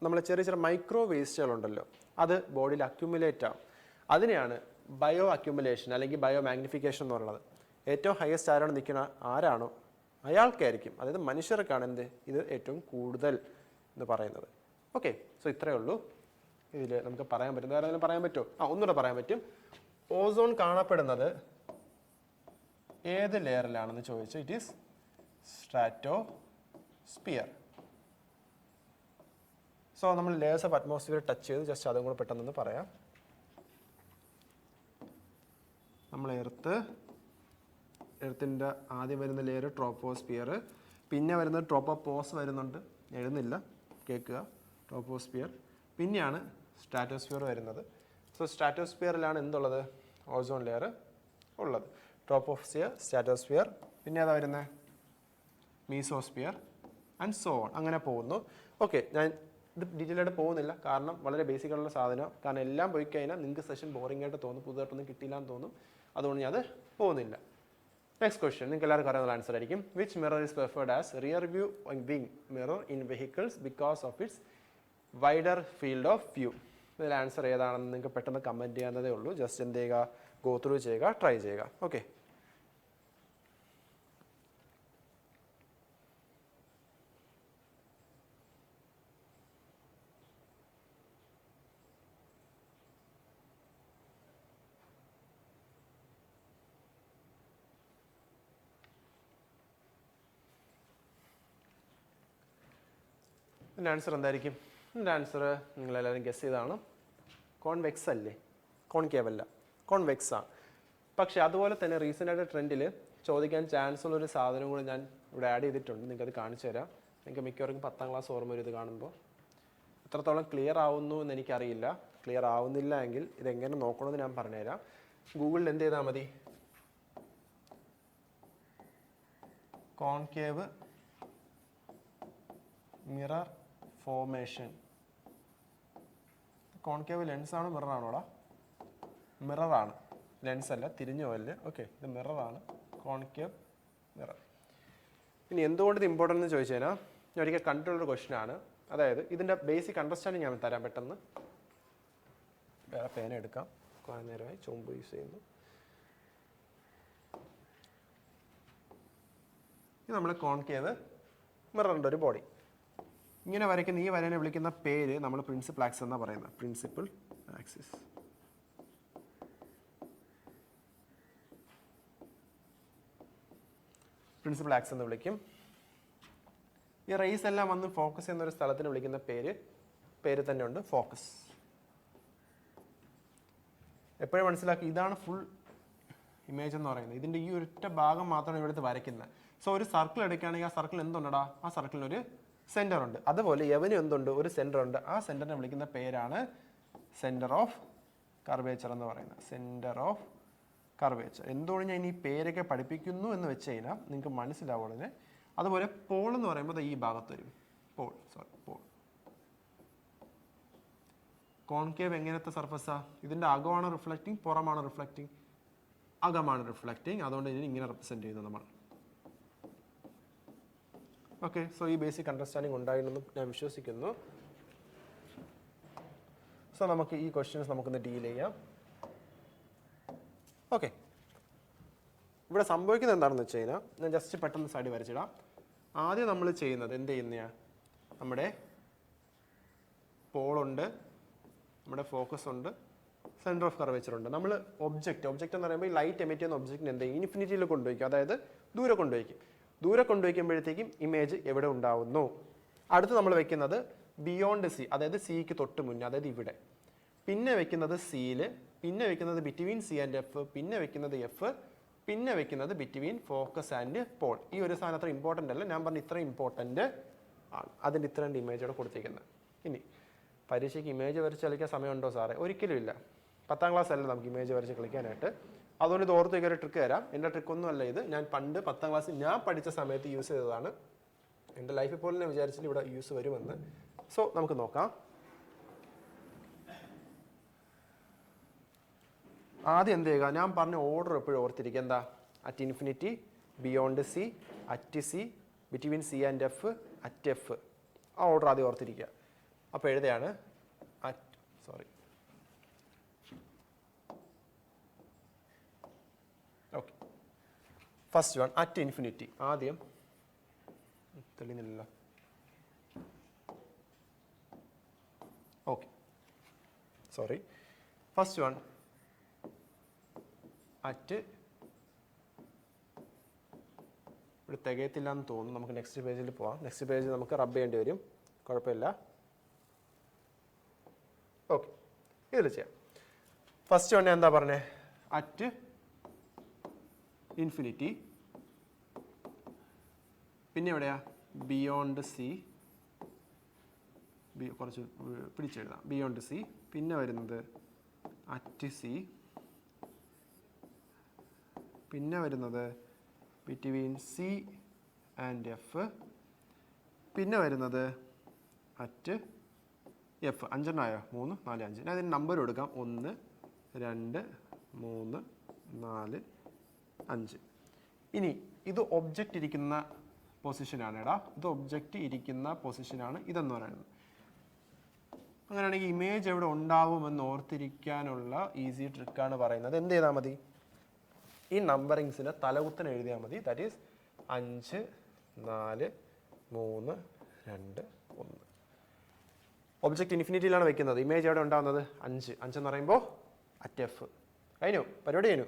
നമ്മൾ ചെറിയ മൈക്രോ വേസ്റ്റുകളുണ്ടല്ലോ, അത് ബോഡിയിൽ അക്യുമുലേറ്റ് ആവും. അതിനെയാണ് ബയോ അക്യുമുലേഷൻ അല്ലെങ്കിൽ ബയോ മാഗ്നിഫിക്കേഷൻ എന്ന് പറയുന്നത്. ഏറ്റവും ഹയസ്റ്റ് ആരാണ് നിൽക്കുന്ന ആരാണോ അയാൾക്കായിരിക്കും, അതായത് മനുഷ്യർക്കാണ് ഇത് ഏറ്റവും കൂടുതൽ എന്ന് പറയുന്നത്. ഓക്കെ, സോ ഇത്രയേ ഉള്ളൂ ഇതിൽ നമുക്ക് പറയാൻ പറ്റും. വേറെ എന്തെങ്കിലും പറയാൻ പറ്റുമോ? ഒന്നുകൂടെ പറയാൻ പറ്റും. ഓസോൺ കാണപ്പെടുന്നത് ഏത് ലെയറിലാണെന്ന് ചോദിച്ചു. It is stratosphere. സോ നമ്മൾ ലെയേഴ്സ് ഓഫ് അറ്റ്മോസ്ഫിയർ ടച്ച് ചെയ്ത് ജസ്റ്റ് അതും കൂടെ പെട്ടെന്ന് പറയാം. നമ്മൾ എർത്തിൻ്റെ ആദ്യം വരുന്ന ലെയർ ട്രോപ്പോസ്ഫിയർ, പിന്നെ വരുന്നത് ട്രോപ്പോപോസ് വരുന്നുണ്ട്, എഴുതുന്നില്ല, കേൾക്കുക. ട്രോപ്പോസ്ഫിയർ, പിന്നെയാണ് സ്ട്രാറ്റോസ്ഫിയർ വരുന്നത്. സോ സ്ട്രാറ്റോസ്ഫിയറിലാണ് എന്തുള്ളത്? ഓസോൺ ലെയർ ഉള്ളത്. ട്രോപ്പോസ്ഫിയർ, സ്ട്രാറ്റോസ്ഫിയർ, പിന്നെ ഏതാ വരുന്നത്? Mesosphere and so on. അങ്ങനെ പോകുന്നു. ഓക്കെ, ഞാൻ ഇത് ഡീറ്റെയിൽ ആയിട്ട് പോകുന്നില്ല, കാരണം വളരെ ബേസിക് ആയിട്ടുള്ള സാധനം. കാരണം എല്ലാം പോയി കഴിഞ്ഞാൽ നിങ്ങൾക്ക് സെഷൻ ബോറിംഗ് ആയിട്ട് തോന്നും, പുതുതായിട്ടൊന്നും കിട്ടിയില്ല എന്ന് തോന്നും. അതുകൊണ്ട് ഞാൻ അത് പോകുന്നില്ല. നെക്സ്റ്റ് ക്വസ്റ്റ്യൻ നിങ്ങൾക്ക് എല്ലാവർക്കും അറിയാവുന്ന ആൻസർ ആയിരിക്കും. Which mirror is preferred as rear view wing mirror in vehicles because of its wider field of view? ഇതിൽ ആൻസർ ഏതാണെന്ന് നിങ്ങൾക്ക് പെട്ടെന്ന് കമൻറ്റ് ചെയ്യാവുന്നതേ ഉള്ളൂ. ജസ്റ്റ് എന്ത് ചെയ്യുക, ഗോ ത്രൂ ചെയ്യുക, ട്രൈ ചെയ്യുക. ഓക്കെ, ഇതിൻ്റെ ആൻസർ എന്തായിരിക്കും? ഇതിൻ്റെ ആൻസർ നിങ്ങളെല്ലാവരും ഗസ് ചെയ്താണ്. കോൺവെക്സ് അല്ലേ, കോൺകേവ് അല്ല, കോൺവെക്സ് ആണ്. പക്ഷേ അതുപോലെ തന്നെ റീസെൻ്റ് ആയിട്ട് ട്രെൻഡിൽ ചോദിക്കാൻ ചാൻസ് ഉള്ളൊരു സാധനം കൂടി ഞാൻ ഇവിടെ ആഡ് ചെയ്തിട്ടുണ്ട്. നിങ്ങൾക്കത് കാണിച്ചു തരാം. നിങ്ങൾക്ക് മിക്കവർക്കും 10ാം ക്ലാസ് ഓർമ്മ വരും ഇത് കാണുമ്പോൾ. എത്രത്തോളം ക്ലിയർ ആവുന്നു എന്ന് എനിക്കറിയില്ല. ക്ലിയർ ആവുന്നില്ല എങ്കിൽ ഇതെങ്ങനെ നോക്കണമെന്ന് ഞാൻ പറഞ്ഞുതരാം. ഗൂഗിളിൽ എന്ത് ചെയ്താൽ മതി? Concave mirror formation. കോൺകേവ് ലെൻസാണോ മിററാണോടാ? മിററാണ്, ലെൻസ് അല്ല, തിരിഞ്ഞു പോയല്ലേ. ഓക്കെ, ഇത് മിററാണ്, കോൺകേവ് മിറർ. ഇനി എന്തുകൊണ്ട് ഇത് ഇമ്പോർട്ടൻ്റ് എന്ന് ചോദിച്ചു കഴിഞ്ഞാൽ ഞാൻ ഒരിക്കൽ കണ്ടിട്ടുള്ളൊരു ക്വസ്റ്റ്യൻ ആണ്. അതായത് ഇതിൻ്റെ ബേസിക് അണ്ടർസ്റ്റാൻഡിങ് ഞാൻ തരാം പെട്ടെന്ന്. വേറെ പേന എടുക്കാം, കുറേ നേരമായി ചുമ്പ് യൂസ് ചെയ്യുന്നു. ഇത് നമ്മൾ കോൺകേവ് മിററിൻ്റെ ഒരു ബോഡി ഇങ്ങനെ വരയ്ക്കുന്ന ഈ വരനെ വിളിക്കുന്ന പേര് നമ്മൾ പ്രിൻസിപ്പൽ ആക്സിസ് എന്നാണ് പറയുന്നത്. Principal axis. പ്രിൻസിപ്പൽ ആക്സിസ് എന്ന് വിളിക്കും. ഈ റേസ് എല്ലാം വന്ന് ഫോക്കസ് ചെയ്യുന്ന ഒരു സ്ഥലത്തിന് വിളിക്കുന്ന പേര് തന്നെ ഉണ്ട്, ഫോക്കസ്. എപ്പോഴും മനസ്സിലാക്കി, ഇതാണ് ഫുൾ ഇമേജ് എന്ന് പറയുന്നത്. ഇതിൻ്റെ ഈ ഒരൊറ്റ ഭാഗം മാത്രമാണ് ഇവിടുത്തെ വരയ്ക്കുന്നത്. സോ ഒരു സർക്കിൾ എടുക്കുകയാണെങ്കിൽ ആ സർക്കിൾ എന്തുണ്ടടാ? ആ സർക്കിളിനൊരു സെൻറ്റർ ഉണ്ട്. അതുപോലെ എവനും എന്തുണ്ട്? ഒരു സെൻറ്റർ ഉണ്ട്. ആ സെൻറ്ററിനെ വിളിക്കുന്ന പേരാണ് സെൻറ്റർ ഓഫ് കർവേച്ചർ എന്ന് പറയുന്നത്. Centre of curvature. എന്തുകൊണ്ട് ഞാൻ ഈ പേരൊക്കെ പഠിപ്പിക്കുന്നു എന്ന് വെച്ച് കഴിഞ്ഞാൽ നിങ്ങൾക്ക് മനസ്സിലാവും ഉടനെ. അതുപോലെ പോൾ എന്ന് പറയുമ്പോൾ ഈ ഭാഗത്ത് വരും. പോൾ. കോൺകേവ് എങ്ങനത്തെ സർഫസാ? ഇതിൻ്റെ അകമാണ് റിഫ്ലക്റ്റിംഗ്, പുറമാണ് റിഫ്ലക്റ്റിംഗ്? അകമാണ് റിഫ്ലക്റ്റിംഗ്. അതുകൊണ്ട് ഇതിന് ഇങ്ങനെ റെപ്രസെൻറ്റ് ചെയ്യുന്നു നമ്മൾ. ഓക്കെ, സോ ഈ ബേസിക് അണ്ടർസ്റ്റാൻഡിങ് ഉണ്ടായിരുന്നെന്ന് ഞാൻ വിശ്വസിക്കുന്നു. സോ നമുക്ക് ഈ ക്വസ്റ്റ്യൻസ് നമുക്കൊന്ന് ഡീൽ ചെയ്യാം. ഓക്കെ, ഇവിടെ സംഭവിക്കുന്നത് എന്താണെന്ന് വെച്ച് കഴിഞ്ഞാൽ ഞാൻ ജസ്റ്റ് പെട്ടെന്ന് സൈഡ് വരച്ചിടാം. ആദ്യം നമ്മൾ ചെയ്യുന്നത് എന്ത് ചെയ്യുന്നതാണ്, നമ്മുടെ പോളുണ്ട്, നമ്മുടെ ഫോക്കസ് ഉണ്ട്, സെൻറ്റർ ഓഫ് കർവേച്ചർ ഉണ്ട്. നമ്മൾ ഒബ്ജക്റ്റ് എന്ന് പറയുമ്പോൾ ഈ ലൈറ്റ് എമിറ്റ് ചെയ്യുന്ന ഒബ്ജക്റ്റിന് എന്ത് ചെയ്യും, ഇൻഫിനിറ്റിയിൽ കൊണ്ടുപോയിക്കും, അതായത് ദൂരെ കൊണ്ടുപോയിക്കും. ദൂരെ കൊണ്ടുപോയിക്കുമ്പോഴത്തേക്കും ഇമേജ് എവിടെ ഉണ്ടാവുന്നു? അടുത്ത് നമ്മൾ വെക്കുന്നത് ബിയോണ്ട് സി, അതായത് സിക്ക് തൊട്ട് മുന്നേ, അതായത് ഇവിടെ. പിന്നെ വെക്കുന്നത് സിയിൽ, പിന്നെ വെക്കുന്നത് ബിറ്റ്വീൻ സി ആൻഡ് എഫ്, പിന്നെ വെക്കുന്നത് എഫ്, പിന്നെ വെക്കുന്നത് ബിറ്റ്വീൻ ഫോക്കസ് ആൻഡ് പോൾ. ഈ ഒരു സാധനം അത്ര ഇമ്പോർട്ടൻ്റ് അല്ല, ഞാൻ പറഞ്ഞ ഇത്ര ഇമ്പോർട്ടൻ്റ് ആണ്. അതിൻ്റെ ഇത്രയും ഇമേജോടെ കൊടുത്തിരിക്കുന്നത്. ഇനി പരീക്ഷയ്ക്ക് ഇമേജ് വരച്ച് കളിക്കാൻ സമയമുണ്ടോ സാറേ? ഒരിക്കലും ഇല്ല. 10ാം ക്ലാസ് അല്ല നമുക്ക് ഇമേജ് വരച്ച് കളിക്കാനായിട്ട്. അതുകൊണ്ട് ഇത് ഓർത്ത് ഒരു ട്രിക്ക് തരാം. എൻ്റെ ട്രിക്കൊന്നും അല്ല ഇത്, ഞാൻ പണ്ട് 10ാം ക്ലാസ്സിൽ ഞാൻ പഠിച്ച സമയത്ത് യൂസ് ചെയ്തതാണ്. എൻ്റെ ലൈഫിൽ പോലും ഞാൻ വിചാരിച്ചില്ല ഇവിടെ യൂസ് വരുമെന്ന്. സോ നമുക്ക് നോക്കാം. ആദ്യം എന്ത് ചെയ്യുക, ഞാൻ പറഞ്ഞ ഓർഡർ എപ്പോഴും ഓർത്തിരിക്കുക. എന്താ? At infinity, beyond C, at C, between C and F, at F. ആ ഓർഡർ ആദ്യം ഓർത്തിരിക്കുക. അപ്പോൾ എഴുതുകയാണ് okay. First one at infinity. ആദ്യം തെളിയുന്നില്ല. Okay, sorry. First one at, ഇവിടെ തികയത്തില്ല എന്ന് തോന്നുന്നു. നമുക്ക് നെക്സ്റ്റ് പേജിൽ പോവാം. നെക്സ്റ്റ് പേജ് നമുക്ക് റബ്ബ് ചെയ്യേണ്ടി വരും, കുഴപ്പമില്ല. ഓക്കെ, ഇതിൽ ചെയ്യാം. ഫസ്റ്റ് വൺ എന്താ പറഞ്ഞേ? At infinity. പിന്നെ എവിടെയാ? Beyond C. കുറച്ച് പിടിച്ചെഴുതാം. Beyond C. പിന്നെ വരുന്നത് അറ്റ് സി. പിന്നെ വരുന്നത് ബിറ്റ്വീൻ സി ആൻഡ് എഫ്. പിന്നെ വരുന്നത് അറ്റ് എഫ്. 5 3 4 5. ഞാൻ അതിന് നമ്പർ കൊടുക്കാം. 1 2 3 4 5. ഇനി ഇത് ഒബ്ജക്റ്റ് ഇരിക്കുന്ന പൊസിഷനാണ്. ഇത് ഒബ്ജക്റ്റ് ഇരിക്കുന്ന പൊസിഷനാണ് ഇതെന്ന് പറയുന്നത്. അങ്ങനെയാണെങ്കിൽ ഇമേജ് എവിടെ ഉണ്ടാവുമെന്ന് ഓർത്തിരിക്കാനുള്ള ഈസി ട്രിക്കാണ് പറയുന്നത്. എന്ത് ചെയ്താൽ മതി? ഈ നമ്പറിങ്സിന് തലകുത്തനെ എഴുതിയാൽ മതി. That is 5 4 3 2 1. ഒബ്ജക്റ്റ് ഇൻഫിനിറ്റിയിലാണ് വെക്കുന്നത്. ഇമേജ് എവിടെ ഉണ്ടാകുന്നത്? 5 എന്ന് പറയുമ്പോൾ അറ്റ് എഫ്. കഴിഞ്ഞു, പരിപാടി കഴിഞ്ഞു.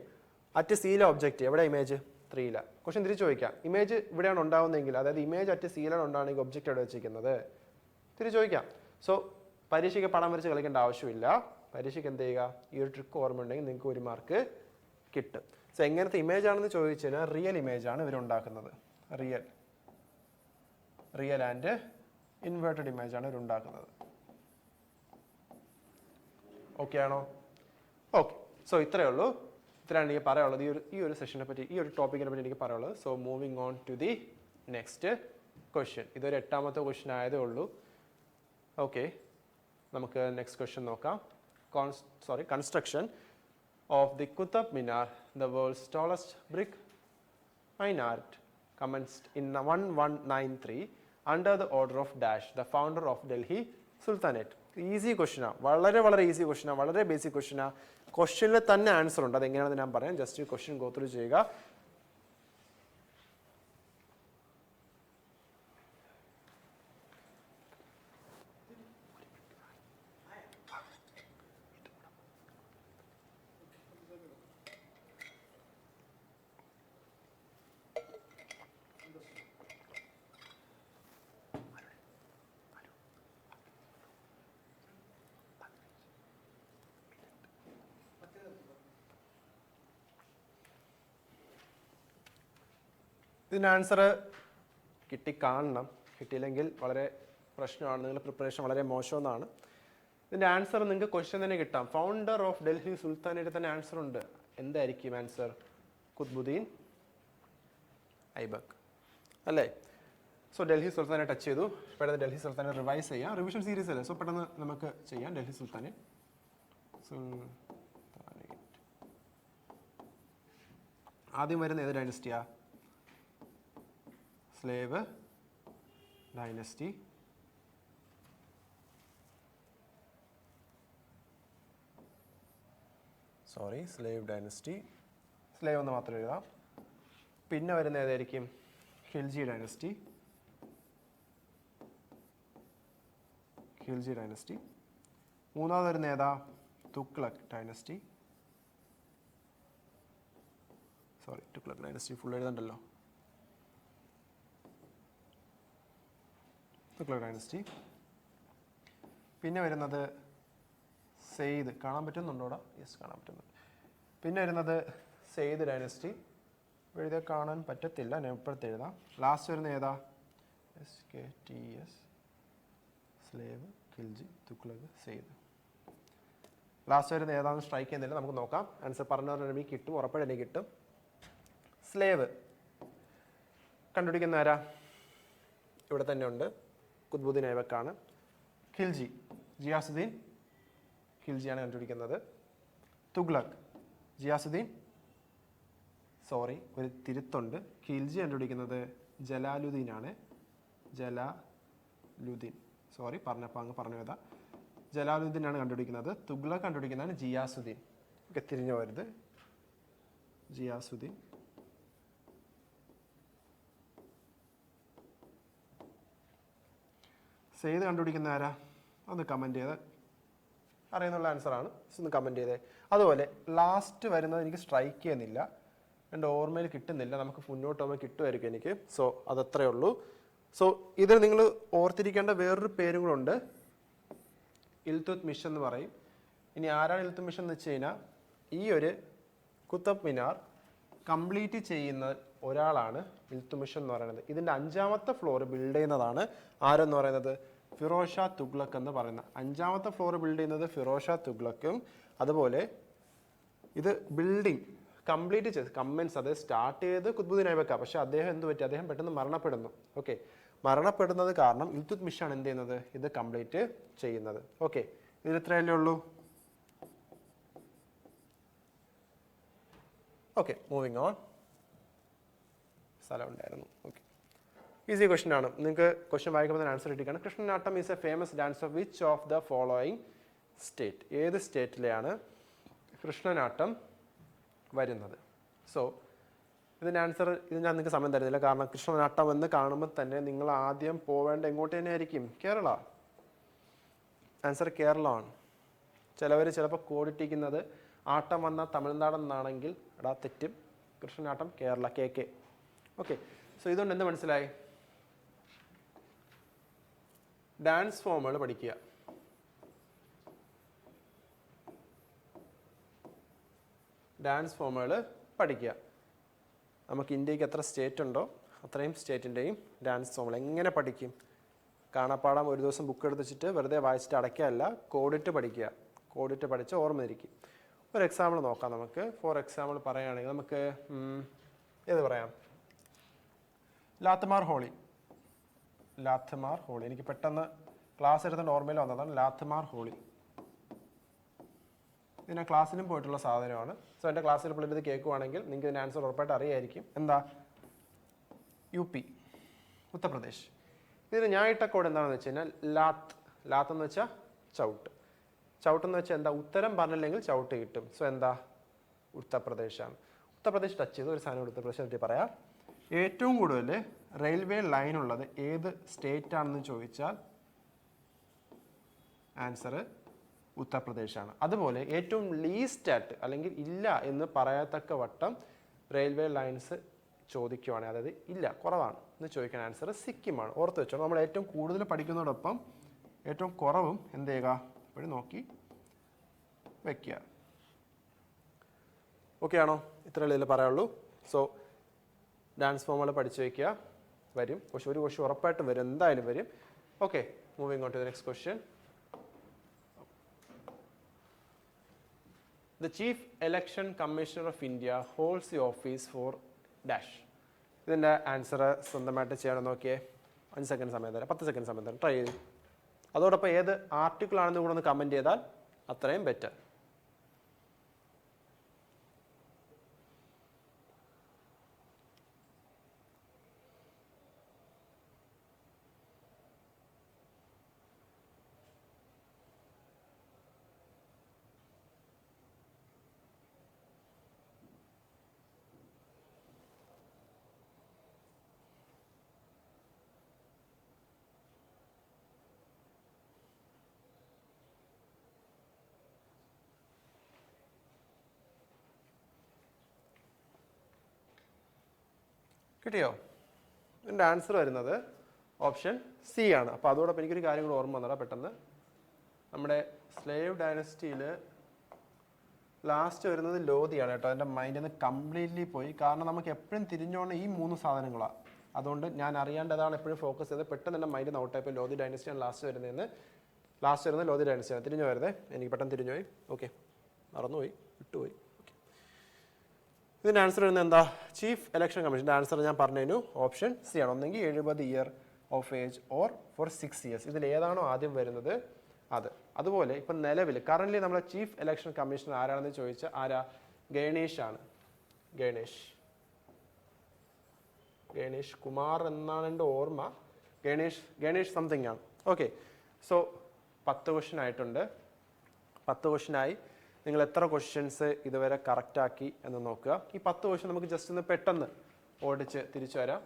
അറ്റ് സിയിലെ ഒബ്ജക്റ്റ് എവിടെ? ഇമേജ് 3. ക്വസ്റ്റ്യൻ തിരിച്ചു ചോദിക്കാം. ഇമേജ് ഇവിടെയാണ് ഉണ്ടാകുന്നതെങ്കിൽ, അതായത് ഇമേജ് അറ്റ് സിയിലാണ് ഉണ്ടാകുന്നെങ്കിൽ ഒബ്ജക്റ്റ് എവിടെ വെച്ചിരിക്കുന്നത്? തിരിച്ചു ചോദിക്കാം. സോ പരീക്ഷയ്ക്ക് പടം വരച്ച് കളിക്കേണ്ട ആവശ്യമില്ല. പരീക്ഷയ്ക്ക് എന്ത് ചെയ്യുക, ഈ ഒരു ട്രിക്ക് ഓർമ്മ ഉണ്ടെങ്കിൽ നിങ്ങൾക്ക് 1 മാർക്ക് കിട്ടും. സോ എങ്ങനത്തെ ഇമേജ് ആണെന്ന് ചോദിച്ചു കഴിഞ്ഞാൽ റിയൽ ഇമേജ് ആണ് ഇവരുണ്ടാക്കുന്നത്. റിയൽ ആൻഡ് ഇൻവേർട്ടഡ് ഇമേജ് ആണ് ഇവരുണ്ടാക്കുന്നത്. ഓക്കെ ആണോ? ഓക്കെ, സോ ഇത്രയേ ഉള്ളൂ. ഇത്രയാണ് എനിക്ക് പറയാനുള്ളത് ഈ ഒരു സെഷനെ പറ്റി, ഈ ഒരു ടോപ്പിക്കിനെ പറ്റി എനിക്ക് പറയാനുള്ളത്. So moving on to the next question. ഇതൊരു 8ാമത്തെ ക്വസ്റ്റ്യൻ ആയതേ ഉള്ളൂ. ഓക്കെ, നമുക്ക് നെക്സ്റ്റ് ക്വസ്റ്റ്യൻ നോക്കാം. Construction of the Qutub Minar, the world's tallest brick minaret, commenced in 1193 under the order of Dash, the founder of Delhi Sultanate. Easy ക്വസ്റ്റ്യനാണ്, വളരെ easy ക്വസ്റ്റ്യനാണ്, വളരെ ബേസിക് ക്വസ്റ്റ്യനാണ്. ക്വസ്റ്റ്യനിൽ തന്നെ ആൻസർ ഉണ്ട്. അതെങ്ങനെയാണെന്ന് ഞാൻ പറയാം. ജസ്റ്റ് ക്വസ്റ്റ്യൻ ഗോ ത്രൂ ചെയ്യുക. ഇതിന് ആൻസർ കിട്ടിക്കാണണം. കിട്ടിയില്ലെങ്കിൽ വളരെ പ്രശ്നമാണ്. നിങ്ങളുടെ പ്രിപ്പറേഷൻ വളരെ മോശമെന്നാണ്. ഇതിൻ്റെ ആൻസർ നിങ്ങൾക്ക് ക്വസ്റ്റ്യൻ തന്നെ കിട്ടാം. ഫൗണ്ടർ ഓഫ് ഡൽഹി സുൽത്താനേറ്റ് തന്നെ ആൻസർ ഉണ്ട്. എന്തായിരിക്കും ആൻസർ? ഖുത്ബുദ്ദീൻ ഐബക്ക് അല്ലേ? സോ ഡൽഹി സുൽത്താനെ ടച്ച് ചെയ്തു. പെട്ടെന്ന് ഡൽഹി സുൽത്താനെ റിവൈസ് ചെയ്യാം. റിവിഷൻ സീരീസ് അല്ലേ, സോ പെട്ടെന്ന് നമുക്ക് ചെയ്യാം. ഡൽഹി സുൽത്താനെ ആദ്യം വരുന്ന ഏത് ഡൈനസ്റ്റിയാ? Slave dynasty. Slave dynasty. Slave എന്ന് മാത്രം എഴുതാം. പിന്നെ വരുന്ന ഏതായിരിക്കും? ഖിൽജി ഡൈനസ്റ്റി. ഖിൽജി ഡൈനസ്റ്റി. മൂന്നാമത് വരുന്ന ഏതാ? Tughlaq dynasty. Tughlaq dynasty full എഴുതണ്ടല്ലോ. തുഗ്ലക് ഡൈനസ്റ്റി. പിന്നെ വരുന്നത് സെയ്ദ്. കാണാൻ പറ്റുന്നുണ്ടോടാ? യെസ്, കാണാൻ പറ്റുന്നുണ്ട്. പിന്നെ വരുന്നത് സെയ്ദ് ഡൈനസ്റ്റി. എഴുതിയാൽ കാണാൻ പറ്റത്തില്ല, ഞാൻ ഇപ്പോഴത്തെ എഴുതാം. ലാസ്റ്റ് വരുന്ന ഏതാ? SKTS. Slave, Khilji, Tughlaq, Sayyid. Last വരുന്ന ഏതാണെന്ന് സ്ട്രൈക്ക് ചെയ്യുന്നില്ല, നമുക്ക് നോക്കാം. ആൻസർ പറഞ്ഞവരുടെ എനിക്ക് കിട്ടും, ഉറപ്പായിട്ട് എനിക്ക് കിട്ടും. സ്ലേവ് കണ്ടുപിടിക്കുന്ന ആരാ? ഇവിടെ തന്നെ ഉണ്ട്, ഖുത്ബുദ്ദീൻ ഐബക്കാണ്. ഖിൽജി ജിയാസുദ്ദീൻ ഖിൽജിയാണ് കണ്ടുപിടിക്കുന്നത്. തുഗ്ലക് ജിയാസുദ്ദീൻ, ഒരു തിരുത്തുണ്ട്. ഖിൽജി കണ്ടുപിടിക്കുന്നത് ജലാലുദ്ദീനാണ്. ജലാലുദ്ദീൻ, പറഞ്ഞപ്പോൾ അങ്ങ് പറഞ്ഞു ഏതാ? ജലാലുദ്ദീനാണ് കണ്ടുപിടിക്കുന്നത്. തുഗ്ലക് കണ്ടുപിടിക്കുന്നതാണ് ജിയാസുദ്ദീൻ. ഒക്കെ തിരിഞ്ഞു വരുത്. ജിയാസുദ്ദീൻ. സെയ്ദ് കണ്ടുപിടിക്കുന്ന ആരാ? ഒന്ന് കമൻറ്റ് ചെയ്ത് അറിയുന്നുള്ള ആൻസറാണ്. ഒന്ന് കമൻറ്റ് ചെയ്തേ. അതുപോലെ ലാസ്റ്റ് വരുന്നത് എനിക്ക് സ്ട്രൈക്ക് ചെയ്യുന്നില്ല, എൻ്റെ ഓർമ്മയിൽ കിട്ടുന്നില്ല. നമുക്ക് മുന്നോട്ട് പോകുമ്പോൾ കിട്ടുമായിരിക്കും എനിക്ക്. സോ അതത്രേ ഉള്ളൂ. സോ ഇതിൽ നിങ്ങൾ ഓർത്തിരിക്കേണ്ട വേറൊരു പേരും കൂടെ ഉണ്ട്, ഇൽതുത്മിഷ് എന്ന് പറയും. ഇനി ആരാണ് ഇൽതുത്മിഷ് എന്ന് വെച്ച് കഴിഞ്ഞാൽ, ഈ ഒരു കുത്തബ് മിനാർ കംപ്ലീറ്റ് ചെയ്യുന്ന ഒരാളാണ് ഇൽതുത്മിഷ് എന്ന് പറയുന്നത്. ഇതിൻ്റെ 5ാമത്തെ ഫ്ലോർ ബിൽഡ് ചെയ്യുന്നതാണ് ആരെന്ന് പറയുന്നത്? ഫിറോസ് ഷാ തുഗ്ലക് എന്ന് പറയുന്ന 5ാമത്തെ ഫ്ലോർ ബിൽഡ് ചെയ്യുന്നത് ഫിറോസ് ഷാ തുഗ്ലക്കും. അതുപോലെ ഇത് ബിൽഡിംഗ് കംപ്ലീറ്റ് ചെയ്ത് കമ്മൻസ് അത് സ്റ്റാർട്ട് ചെയ്ത് ഖുത്ബുദ്ദീൻ ഐബക്ക. പക്ഷെ അദ്ദേഹം എന്ത് പറ്റി? അദ്ദേഹം പെട്ടെന്ന് മരണപ്പെടുന്നു. ഓക്കെ, മരണപ്പെടുന്നത് കാരണം ഇൽതുത്മിഷ് ആണ് എന്ത് ചെയ്യുന്നത്? ഇത് കംപ്ലീറ്റ് ചെയ്യുന്നത്. ഓക്കെ, ഇതിൽ ഇത്രയല്ലേ ഉള്ളൂ. Okay, moving on. സ്ഥലം ഉണ്ടായിരുന്നു. ഓക്കെ, ഈസി ക്വസ്റ്റൻ ആണ്. നിങ്ങൾക്ക് ക്വസ്റ്റൻ വായിക്കുമ്പോൾ ആൻസർ കിട്ടിക്കാണ്. Krishnanattam is a famous dance of which of the following state? ഏത് സ്റ്റേറ്റിലെയാണ് കൃഷ്ണനാട്ടം വരുന്നത്? സോ ഇതിൻ്റെ ആൻസർ ഇത് ഞാൻ നിങ്ങൾക്ക് സമയം തരുന്നില്ല, കാരണം കൃഷ്ണനാട്ടം എന്ന് കാണുമ്പോൾ തന്നെ നിങ്ങൾ ആദ്യം പോവേണ്ട എങ്ങോട്ട് തന്നെ ആയിരിക്കും? കേരള. ആൻസർ കേരള ആണ്. ചിലപ്പോൾ കോഡിട്ടിരിക്കുന്നത് ആട്ടം വന്ന തമിഴ്നാടെന്നാണെങ്കിൽ എടാ തെറ്റും. Krishnanattam Kerala, KK. Okay, so ഇതുകൊണ്ട് എന്ത് മനസ്സിലായി? ഡാൻസ് ഫോമുകൾ പഠിക്കുക. ഡാൻസ് ഫോമുകൾ പഠിക്കുക. നമുക്ക് ഇന്ത്യക്ക് എത്ര സ്റ്റേറ്റ് ഉണ്ടോ അത്രയും സ്റ്റേറ്റിൻ്റെയും ഡാൻസ് ഫോമുകൾ എങ്ങനെ പഠിക്കും? കാണാപ്പാടം ഒരു ദിവസം ബുക്ക് എടുത്ത് വെച്ചിട്ട് വെറുതെ വായിച്ചിട്ട് അടയ്ക്കുകയല്ല, കോഡിട്ട് പഠിക്കുക. കോഡിട്ട് പഠിച്ച് ഓർമ്മയിരിക്കും. ഒരു എക്സാമ്പിൾ നോക്കാം നമുക്ക്. ഫോർ എക്സാമ്പിൾ പറയുകയാണെങ്കിൽ നമുക്ക് ഏത് പറയാം? ലാത്തമാർ ഹോളി. ലാത്തമാർ ഹോളി എനിക്ക് പെട്ടെന്ന് ക്ലാസ് എടുത്തുകൊണ്ട് ഓർമ്മയിൽ വന്നതാണ്. ലാത്തമാർ ഹോളി ഇത് ഞാൻ ക്ലാസ്സിലും പോയിട്ടുള്ള സാധനമാണ്. സോ എൻ്റെ ക്ലാസ്സിൽ പിള്ളേർ ഇത് കേൾക്കുവാണെങ്കിൽ നിങ്ങൾക്ക് ഇതിൻ്റെ ആൻസർ ഉറപ്പായിട്ട് അറിയായിരിക്കും. എന്താ? UP, ഉത്തർപ്രദേശ്. ഇതിന് ഞാൻ ഇട്ട കോഡ് എന്താണെന്ന് വെച്ച് കഴിഞ്ഞാൽ ലാത്ത്. ലാത്ത് എന്ന് വെച്ചാൽ ചവിട്ട്. ചവിട്ടെന്ന് വെച്ചാൽ എന്താ? ഉത്തരം പറഞ്ഞില്ലെങ്കിൽ ചവിട്ട് കിട്ടും. സോ എന്താ? ഉത്തർപ്രദേശാണ്. ഉത്തർപ്രദേശ് ടച്ച് ചെയ്ത് ഒരു സാധനം ഉത്തർപ്രദേശെ പറ്റി പറയാം. ഏറ്റവും കൂടുതൽ റെയിൽവേ ലൈൻ ഉള്ളത് ഏത് സ്റ്റേറ്റ് ആണെന്ന് ചോദിച്ചാൽ ആൻസർ ഉത്തർപ്രദേശാണ്. അതുപോലെ ഏറ്റവും ലീസ്റ്റ് ആയിട്ട് അല്ലെങ്കിൽ ഇല്ല എന്ന് പറയത്തക്ക വട്ടം റെയിൽവേ ലൈൻസ് ചോദിക്കുവാണെങ്കിൽ, അതായത് ഇല്ല കുറവാണ് എന്ന് ചോദിക്കാൻ ആൻസർ സിക്കിമാണ്. ഓർത്ത് വെച്ചോ. നമ്മൾ ഏറ്റവും കൂടുതൽ പഠിക്കുന്നതോടൊപ്പം ഏറ്റവും കുറവും എന്ത് ചെയ്യുക എപ്പോഴും നോക്കി വയ്ക്കുക. ഓക്കെ ആണോ? ഇത്ര എളുപ്പം പറയാനുള്ളൂ. സോ ഡാൻസ് ഫോമുകൾ പഠിച്ചു വയ്ക്കുക. വരും ഒരു ക്വസ്റ്റ്യൻ ഉറപ്പായിട്ടും വരും, എന്തായാലും വരും. Okay, moving on to the next question. The chief election commissioner of India holds the office for dash. ഇതിൻ്റെ ആൻസർ സ്വന്തമായിട്ട് ചെയ്യണം. നോക്കിയേ, 5 സെക്കൻഡ് സമയം തരാം, 10 സെക്കൻഡ് സമയം തരാം, ട്രൈ ചെയ്ത്. അതോടൊപ്പം ഏത് ആർട്ടിക്കിൾ ആണെന്ന് കൂടെ ഒന്ന് കമൻറ്റ് ചെയ്താൽ അത്രയും ബെറ്റർ. കിട്ടിയോ? ഇതിൻ്റെ ആൻസർ വരുന്നത് ഓപ്ഷൻ സി ആണ്. അപ്പോൾ അതോടൊപ്പം എനിക്കൊരു കാര്യം കൂടെ ഓർമ്മ വന്നടാ പെട്ടെന്ന്. നമ്മുടെ സ്ലേവ് ഡൈനസ്റ്റിയിൽ ലാസ്റ്റ് വരുന്നത് ലോധിയാണ് കേട്ടോ. എൻ്റെ മൈൻഡിൽ നിന്ന് കംപ്ലീറ്റ്ലി പോയി. കാരണം നമുക്ക് എപ്പോഴും തിരിഞ്ഞോണ്ട് ഈ 3 സാധനങ്ങളാണ്. അതുകൊണ്ട് ഞാൻ അറിയേണ്ടതാണ് എപ്പോഴും ഫോക്കസ് ചെയ്ത് പെട്ടെന്ന് എൻ്റെ മൈൻഡിൽ നിന്ന് ഔട്ടായപ്പോൾ ലോധി ഡൈനസ്റ്റിയാണ് ലാസ്റ്റ് വരുന്നത് ലോധി ഡൈനസ്റ്റിയാണ്. തിരിഞ്ഞു വരുന്നത് എനിക്ക് പെട്ടെന്ന് തിരിഞ്ഞുപോയി. ഓക്കെ, മറന്നുപോയി, വിട്ടുപോയി. ഇതിൻ്റെ ആൻസർ വരുന്നത് എന്താ? ചീഫ് ഇലക്ഷൻ കമ്മീഷൻ്റെ ആൻസർ ഞാൻ പറഞ്ഞു, ഓപ്ഷൻ സി ആണ്. ഒന്നെങ്കിൽ 70 year of age or for 6 years. ഇതിൽ ഏതാണോ ആദ്യം വരുന്നത് അത്. അതുപോലെ ഇപ്പം നിലവിൽ കറൻ്റ്ലി നമ്മളെ ചീഫ് ഇലക്ഷൻ കമ്മീഷണർ ആരാണെന്ന് ചോദിച്ചാൽ ആരാ? ഗണേഷ് ആണ്. ഗണേഷ് കുമാർ എന്നാണ് എൻ്റെ ഓർമ്മ. ഗണേഷ് സംതിങ് ആണ്. ഓക്കെ, സോ 10 ക്വസ്റ്റ്യൻ ആയിട്ടുണ്ട്. 10 ക്വസ്റ്റ്യനായി. നിങ്ങൾ എത്ര ക്വസ്റ്റ്യൻസ് ഇതുവരെ കറക്റ്റാക്കി എന്ന് നോക്കുക. ഈ 10 ക്വസ്റ്റ്യൻ നമുക്ക് ജസ്റ്റ് ഒന്ന് പെട്ടെന്ന് ഓടിച്ച് തിരിച്ചു വരാം.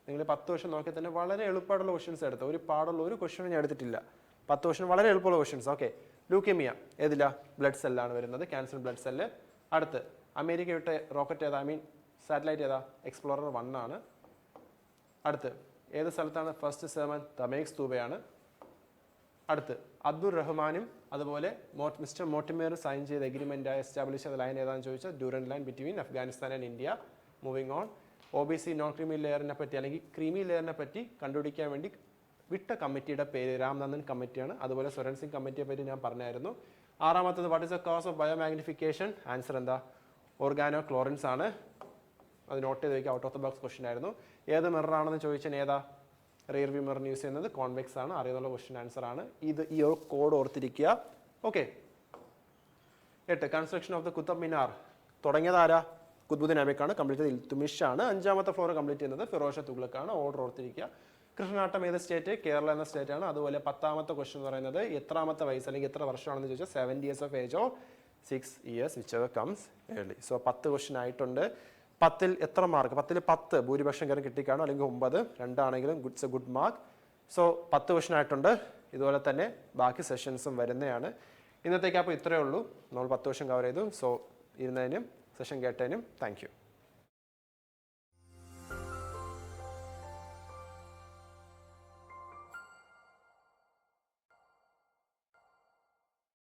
നിങ്ങൾ 10 ക്വസ്റ്റ്യൻ നോക്കിയാൽ തന്നെ വളരെ എളുപ്പമായിട്ടുള്ള ക്വസ്റ്റ്യൻസ് എടുത്തു. ഒരു പാടുള്ള ഒരു ക്വസ്റ്റ്യൻ ഞാൻ എടുത്തിട്ടില്ല. 10 ക്വസ്റ്റ്യൻ വളരെ എളുപ്പമുള്ള ക്വസ്റ്റ്യൻസ്. ഓക്കെ, ലൂക്കേമിയ ഏതില്ല? ബ്ലഡ് സെല്ലാണ് വരുന്നത്, ക്യാൻസർ ബ്ലഡ് സെല്ല്. അടുത്ത് അമേരിക്ക വിട്ട റോക്കറ്റ് ഏതാ? സാറ്റലൈറ്റ് ഏതാ? എക്സ്പ്ലോറർ 1 ആണ്. അടുത്ത് ഏത് സ്ഥലത്താണ് ഫസ്റ്റ് സെർമൻ? തമേക്സ് തൂബയാണ്. അടുത്ത് അബ്ദുൾ റഹ്മാനും അതുപോലെ മിസ്റ്റർ മോട്ടിമേർ സൈൻ ചെയ്ത എഗ്രിമെൻ്റ് എസ്റ്റാബ്ലിഷ് ചെയ്ത ലൈൻ ഏതാണെന്ന് ചോദിച്ചാൽ Durand line between Afghanistan and India. Moving on. OBC non creamy ലെയറിനെ പറ്റി അല്ലെങ്കിൽ ക്രീമി ലെയറിനെ പറ്റി കണ്ടുപിടിക്കാൻ വേണ്ടി വിട്ട കമ്മിറ്റിയുടെ പേര് രാംനന്ദൻ കമ്മിറ്റിയാണ്. അതുപോലെ സ്വരൻ സിംഗ് കമ്മിറ്റിയെ പറ്റി ഞാൻ പറഞ്ഞായിരുന്നു. 6ാമത്തത് what is the cause of biomagnification? Answer എന്താ? ഓർഗാനോ ക്ലോറിൻസ് ആണ്. അത് നോട്ട് ചെയ്ത് വയ്ക്കുക, out of the box question ആയിരുന്നു. ഏത് മിറർ ആണെന്ന് ചോദിച്ചാൽ ഏതാ? റിയർ വ്യൂ മിറർ യൂസ് ചെയ്യുന്നത് കോൺവെക്സ് ആണ്. അറിയാനുള്ള ക്വസ്റ്റ്യൻ ആൻസർ ആണ്. ഈ ഒരു കോഡ് ഓർത്തിരിക്കുക. Okay. 8 construction of the Qutub Minar തുടങ്ങിയത് ആരാ? കുത്ബുദ്ദീൻ ഐബക്കാണ്. കംപ്ലീറ്റ് ചെയ്ത് ഇൽത്തുമിഷ് ആണ്. 5ാമത്തെ ഫ്ലോർ കംപ്ലീറ്റ് ചെയ്യുന്നത് ഫിറോഷ തുഗ്ലക്കാണ്. ഓർഡർ ഓർത്തിരിക്കുക. കൃഷ്ണനാട്ടം ഏത് സ്റ്റേറ്റ്? കേരള എന്ന സ്റ്റേറ്റ് ആണ്. അതുപോലെ 10ാമത്തെ ക്വസ്റ്റ്യൻ എന്ന് പറയുന്നത് എത്രാമത്തെ വയസ്സ് അല്ലെങ്കിൽ എത്ര വർഷമാണെന്ന് ചോദിച്ചാൽ 70 years of age or 6 years which ever comes early. So 10 question ആയിട്ടുണ്ട്. 10ൽ എത്ര മാർക്ക്? 10ൽ 10 ഭൂരിപക്ഷം കയറി കിട്ടിക്കാണോ അല്ലെങ്കിൽ 9 രണ്ടാണെങ്കിലും goods a good mark. So 10 question ആയിട്ടുണ്ട്. ഇതുപോലെ തന്നെ ബാക്കി സെഷൻസും വരുന്നതാണ്. ഇന്നത്തേക്ക് അപ്പോൾ ഇത്രയേ ഉള്ളൂ. നമ്മൾ 10 ക്വസ്റ്റ്യൻ കവർ ചെയ്തു. സോ ഇരുന്നതിനും സെഷൻ കേട്ടതിനും താങ്ക് യു.